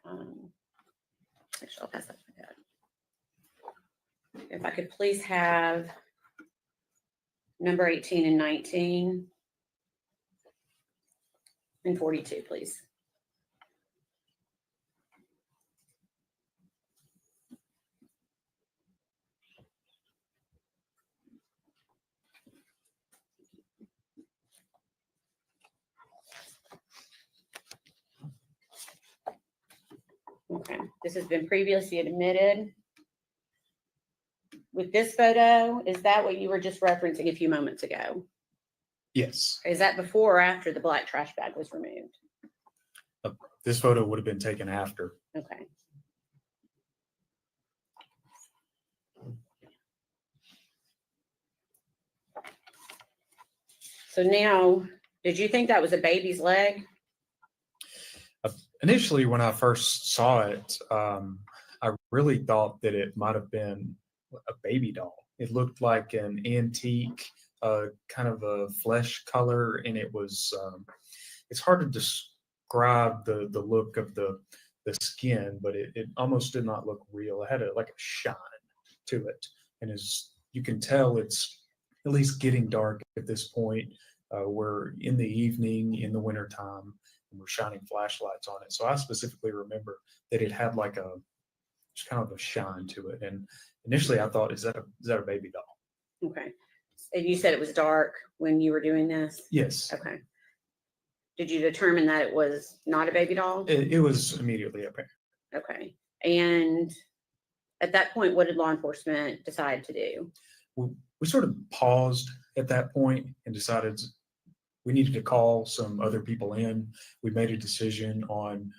actually, I'll pass that to my dad. If I could please have number 18 and 19 and 42, please. Okay, this has been previously admitted. With this photo, is that what you were just referencing a few moments ago? Yes. Is that before or after the black trash bag was removed? This photo would have been taken after. Okay. So now, did you think that was a baby's leg? Initially, when I first saw it, I really thought that it might have been a baby doll. It looked like an antique, kind of a flesh color, and it was, it's hard to describe the look of the skin, but it almost did not look real. It had like a shine to it. And as you can tell, it's at least getting dark at this point. We're in the evening, in the wintertime, and we're shining flashlights on it. So I specifically remember that it had like just kind of a shine to it. And initially I thought, is that a baby doll? Okay. And you said it was dark when you were doing this? Yes. Okay. Did you determine that it was not a baby doll? It was immediately apparent. Okay. And at that point, what did law enforcement decide to do? We sort of paused at that point and decided we needed to call some other people in. We made a decision on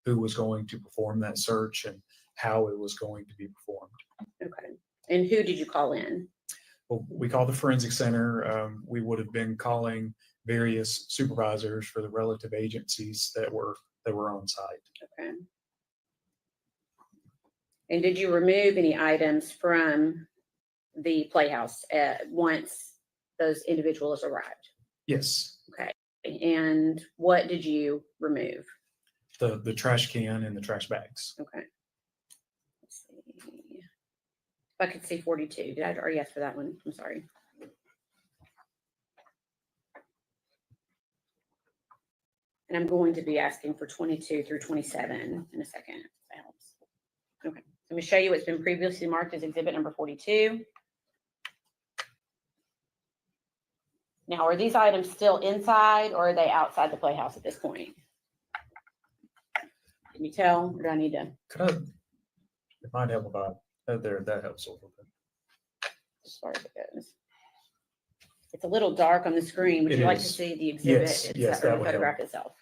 who was going to perform that search and how it was going to be performed. Okay. And who did you call in? Well, we called the forensic center. We would have been calling various supervisors for the relative agencies that were on site. Okay. And did you remove any items from the playhouse once those individuals arrived? Yes. Okay. And what did you remove? The trash can and the trash bags. Okay. Let's see. If I could see 42. Did I already ask for that one? I'm sorry. And I'm going to be asking for 22 through 27 in a second. If that helps. Okay. So I'm going to show you what's been previously marked as exhibit number 42. Now, are these items still inside or are they outside the playhouse at this point? Can you tell, or do I need to? It might help about that helps a little bit. As far as it goes. It's a little dark on the screen. Would It you like to is. see the exhibit Yes, itself, yes, or that the would photograph help. itself?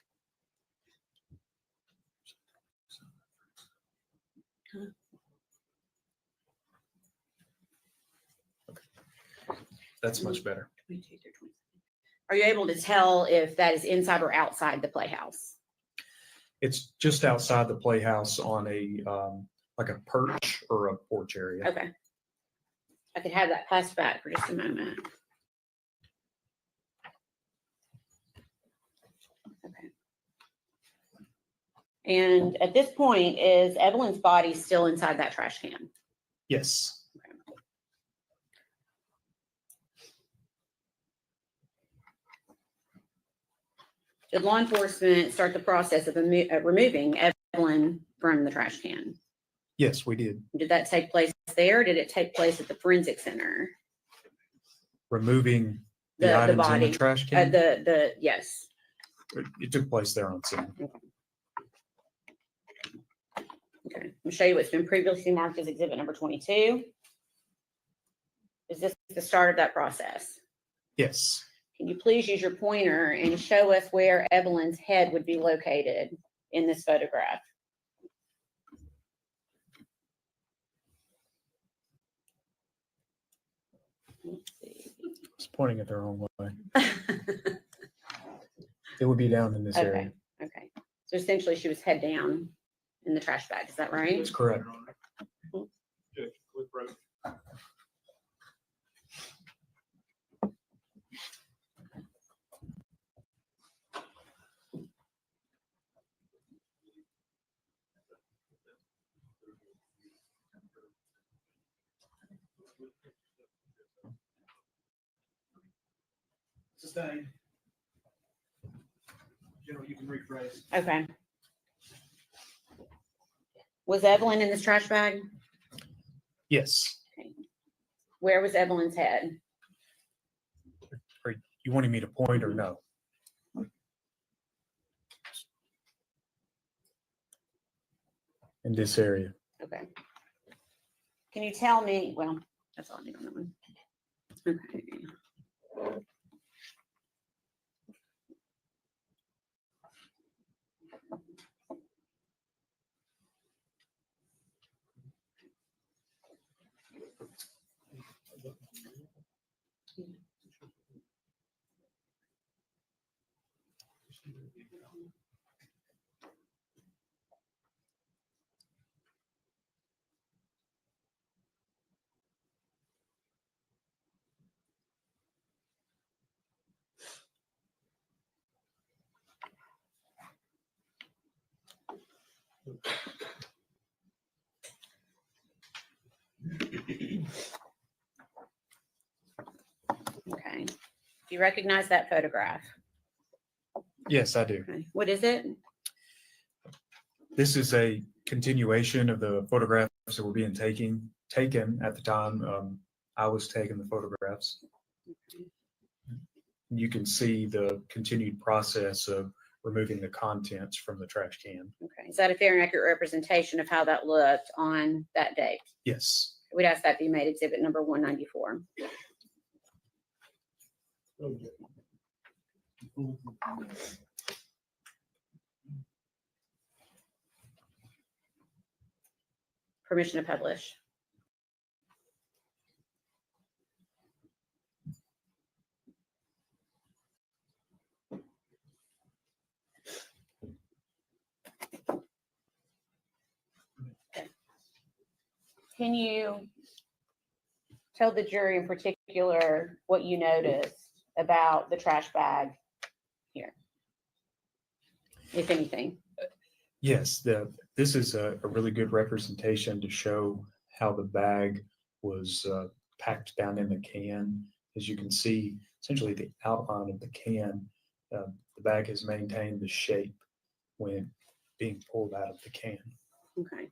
That's much better. 22 through 27. Are you able to tell if that is inside or outside the playhouse? It's just outside the playhouse on a like a perch or a porch area. Okay. I could have that passed back for just a moment. Okay. And at this point, is Evelyn's body still inside that trash can? Yes. Did law enforcement start the process of removing Evelyn from the trash can? Yes, we did. Did that take place there? Or did it take place at the forensic center? Removing the The items in body. the trash can. Yes. It took place there on scene. Okay. I'm gonna show you what's been previously marked as exhibit number 22. Is this the start of that process? Yes. Can you please use your pointer and show us where Evelyn's head would be located in this photograph? Let's see. It's pointing it the wrong way. It would be down in this area. Okay. So essentially she was head down. in the trash bag. Is that right? That's correct. Objection, Cliff Roach. Sustained. General, you can rephrase. Okay. Was Evelyn in this trash bag? Yes. Where was Evelyn's head? Are you wanting me to point or no? In this area. Okay. Can you tell me, well, that's all I need on that one. Okay. Okay. Do you recognize that photograph? Yes, I do. Okay. What is it? This is a continuation of the photographs that were being taken at the time I was taking the photographs. You can see the continued process of removing the contents from the trash can. Okay. Is that a fair and accurate representation of how that looked on that date? Yes. We'd ask that be made exhibit number 194. Objection. Permission to publish. Okay. Can you tell the jury in particular what you noticed about the trash bag here, if anything? Yes, this is a really good representation to show how the bag was packed down in the can. As you can see, essentially the outline of the can, the bag has maintained the shape when being pulled out of the can. Okay.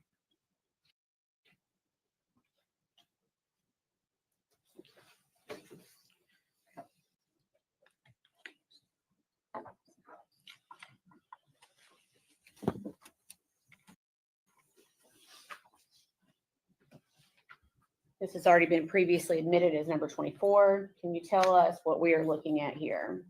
This has already been previously admitted as number 24. Can you tell us what we are looking at here?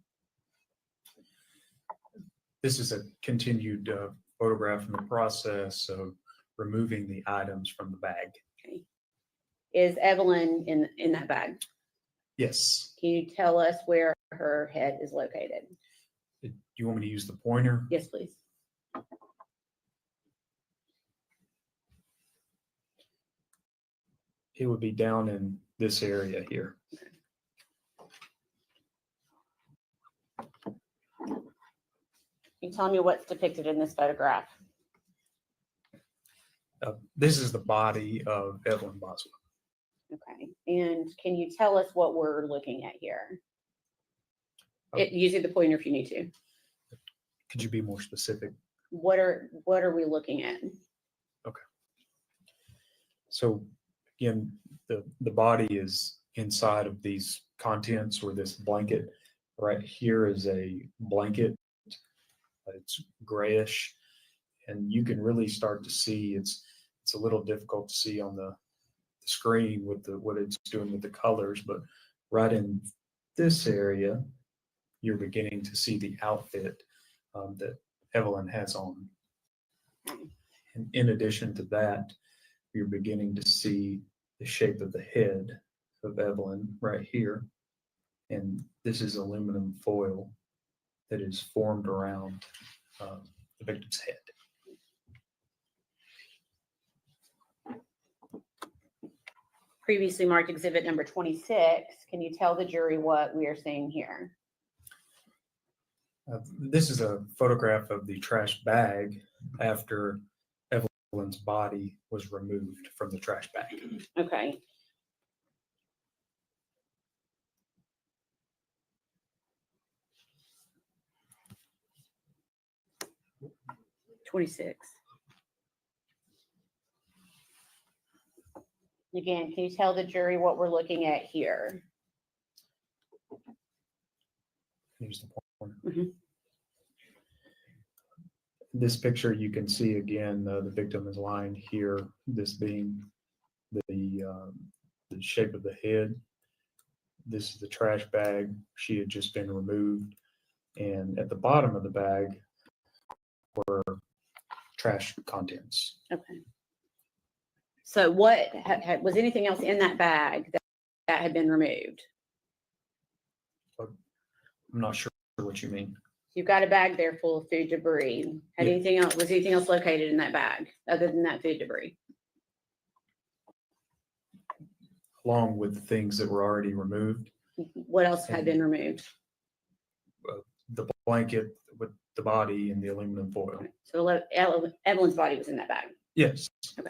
This is a continued photograph in the process of removing the items from the bag. Okay. Is Evelyn in that bag? Yes. Can you tell us where her head is located? Do you want me to use the pointer? Yes, please. It would be down in this area here. Can you tell me what's depicted in this photograph? This is the body of Evelyn Boswell. Okay. And can you tell us what we're looking at here? Using the pointer if you need to. Could you be more specific? What are we looking at? Okay. So again, the body is inside of these contents or this blanket. Right here is a blanket. It's grayish, and you can really start to see it's a little difficult to see on the screen with what it's doing with the colors, but right in this area, you're beginning to see the outfit that Evelyn has on. And in addition to that, you're beginning to see the shape of the head of Evelyn right here. And this is aluminum foil that is formed around the victim's head. previously marked exhibit number 26. Can you tell the jury what we are seeing here? This is a photograph of the trash bag after Evelyn's body was removed from the trash bag. Okay. $26. Again, can you tell the jury what we're looking at here? Here's the pointer. Mhm. This picture, you can see again, the victim is lying here, this being the shape of the head. This is the trash bag. She had just been removed. And at the bottom of the bag were trash contents. Okay. So what, was anything else in that bag that had been removed? I'm not sure what you mean. You've got a bag there full of food debris. Had Yeah. anything else, was anything else located in that bag other than that food debris? Along with the things that were already removed, What else had been removed? the blanket with the body and the aluminum foil. So Evelyn's body was in that bag. Yes. Okay.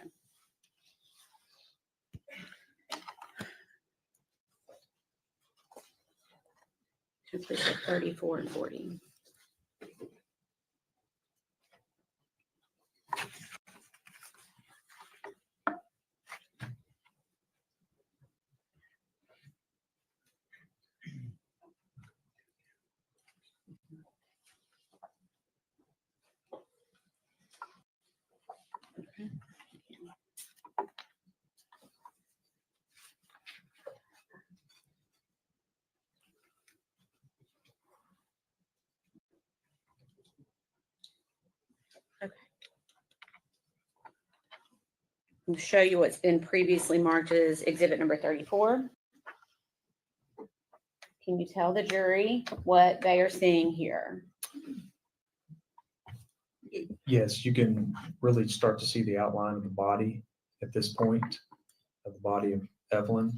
It's 34 and 40. I'll show you what's been previously marked as exhibit number 34. Can you tell the jury what they are seeing here? Yes, you can really start to see the outline of the body at this point, of the body of Evelyn.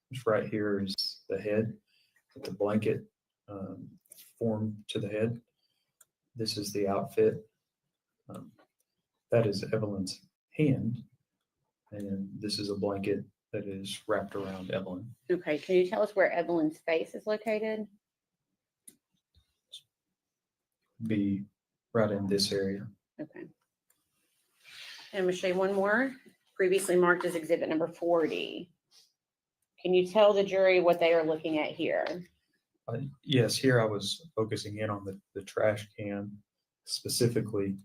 Which right here is the head, with the blanket formed to the head. This is the outfit. That is Evelyn's hand. And this is a blanket that is wrapped around Evelyn. Okay, can you tell us where Evelyn's face is located? Be right in this area. Okay. And I'm gonna show you one more, previously marked as exhibit number 40. Can you tell the jury what they are looking at here? Yes, here I was focusing in on the trash can, specifically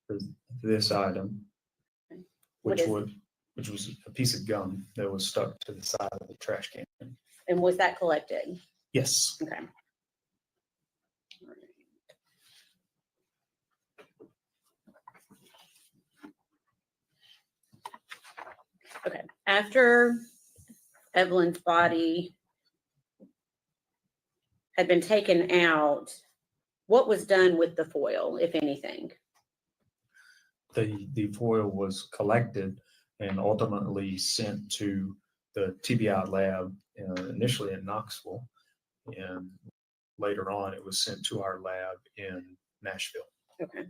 for this item, What which was a piece of gum that was stuck to the side of the trash can. And was that collected? Yes. Okay. Okay, after Evelyn's body had been taken out, what was done with the foil, if anything? The foil was collected and ultimately sent to the TBI lab, initially in Knoxville, and later on it was sent to our lab in Nashville. Okay.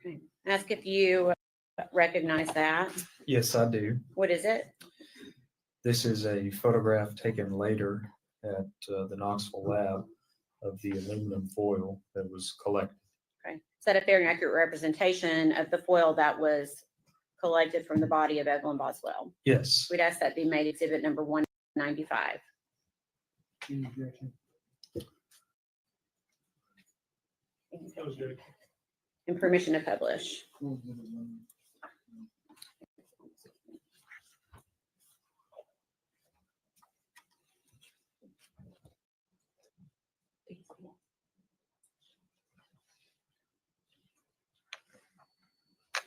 Okay. Ask if you recognize that. Yes, I do. What is it? This is a photograph taken later at the Knoxville lab of the aluminum foil that was collected. Okay. Is that a fair and accurate representation of the foil that was collected from the body of Evelyn Boswell? Yes. We'd ask that be made exhibit number 195. Any objection? That was good. And permission to publish.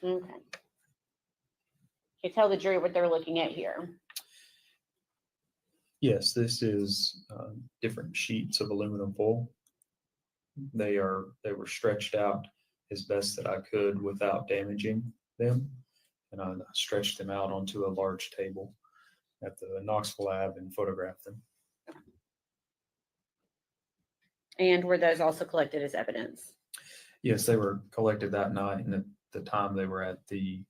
Okay. Okay, tell the jury what they're looking at here. Yes, this is different sheets of aluminum foil. They were stretched out as best that I could without damaging them. And I stretched them out onto a large table at the Knoxville lab and photographed them. And were those also collected as evidence? Yes, they were collected that night, and at the time they were at the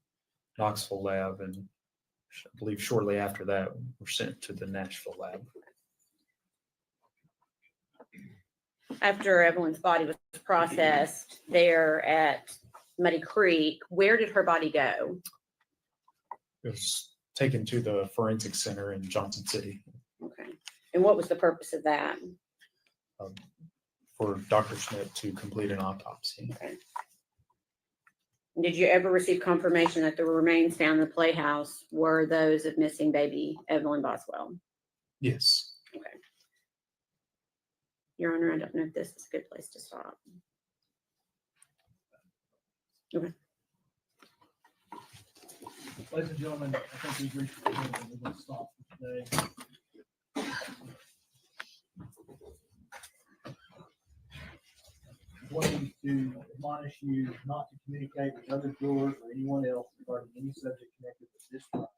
Knoxville lab, and I believe shortly after that were sent to the Nashville lab. After Evelyn's body was processed there at Muddy Creek, where did her body go? It was taken to the forensic center in Johnson City Okay. And what was the purpose of that? For Dr. Schmidt to complete an autopsy. Okay. Did you ever receive confirmation that the remains found in the playhouse were those of missing baby Evelyn Boswell? Yes. Okay. Your Honor, I don't know if this is a good place to stop. Okay. Ladies and gentlemen, I think we've reached the point that we're going to stop for today. Wanting to admonish you not to communicate with other jurors or anyone else regarding any subject connected with this trial.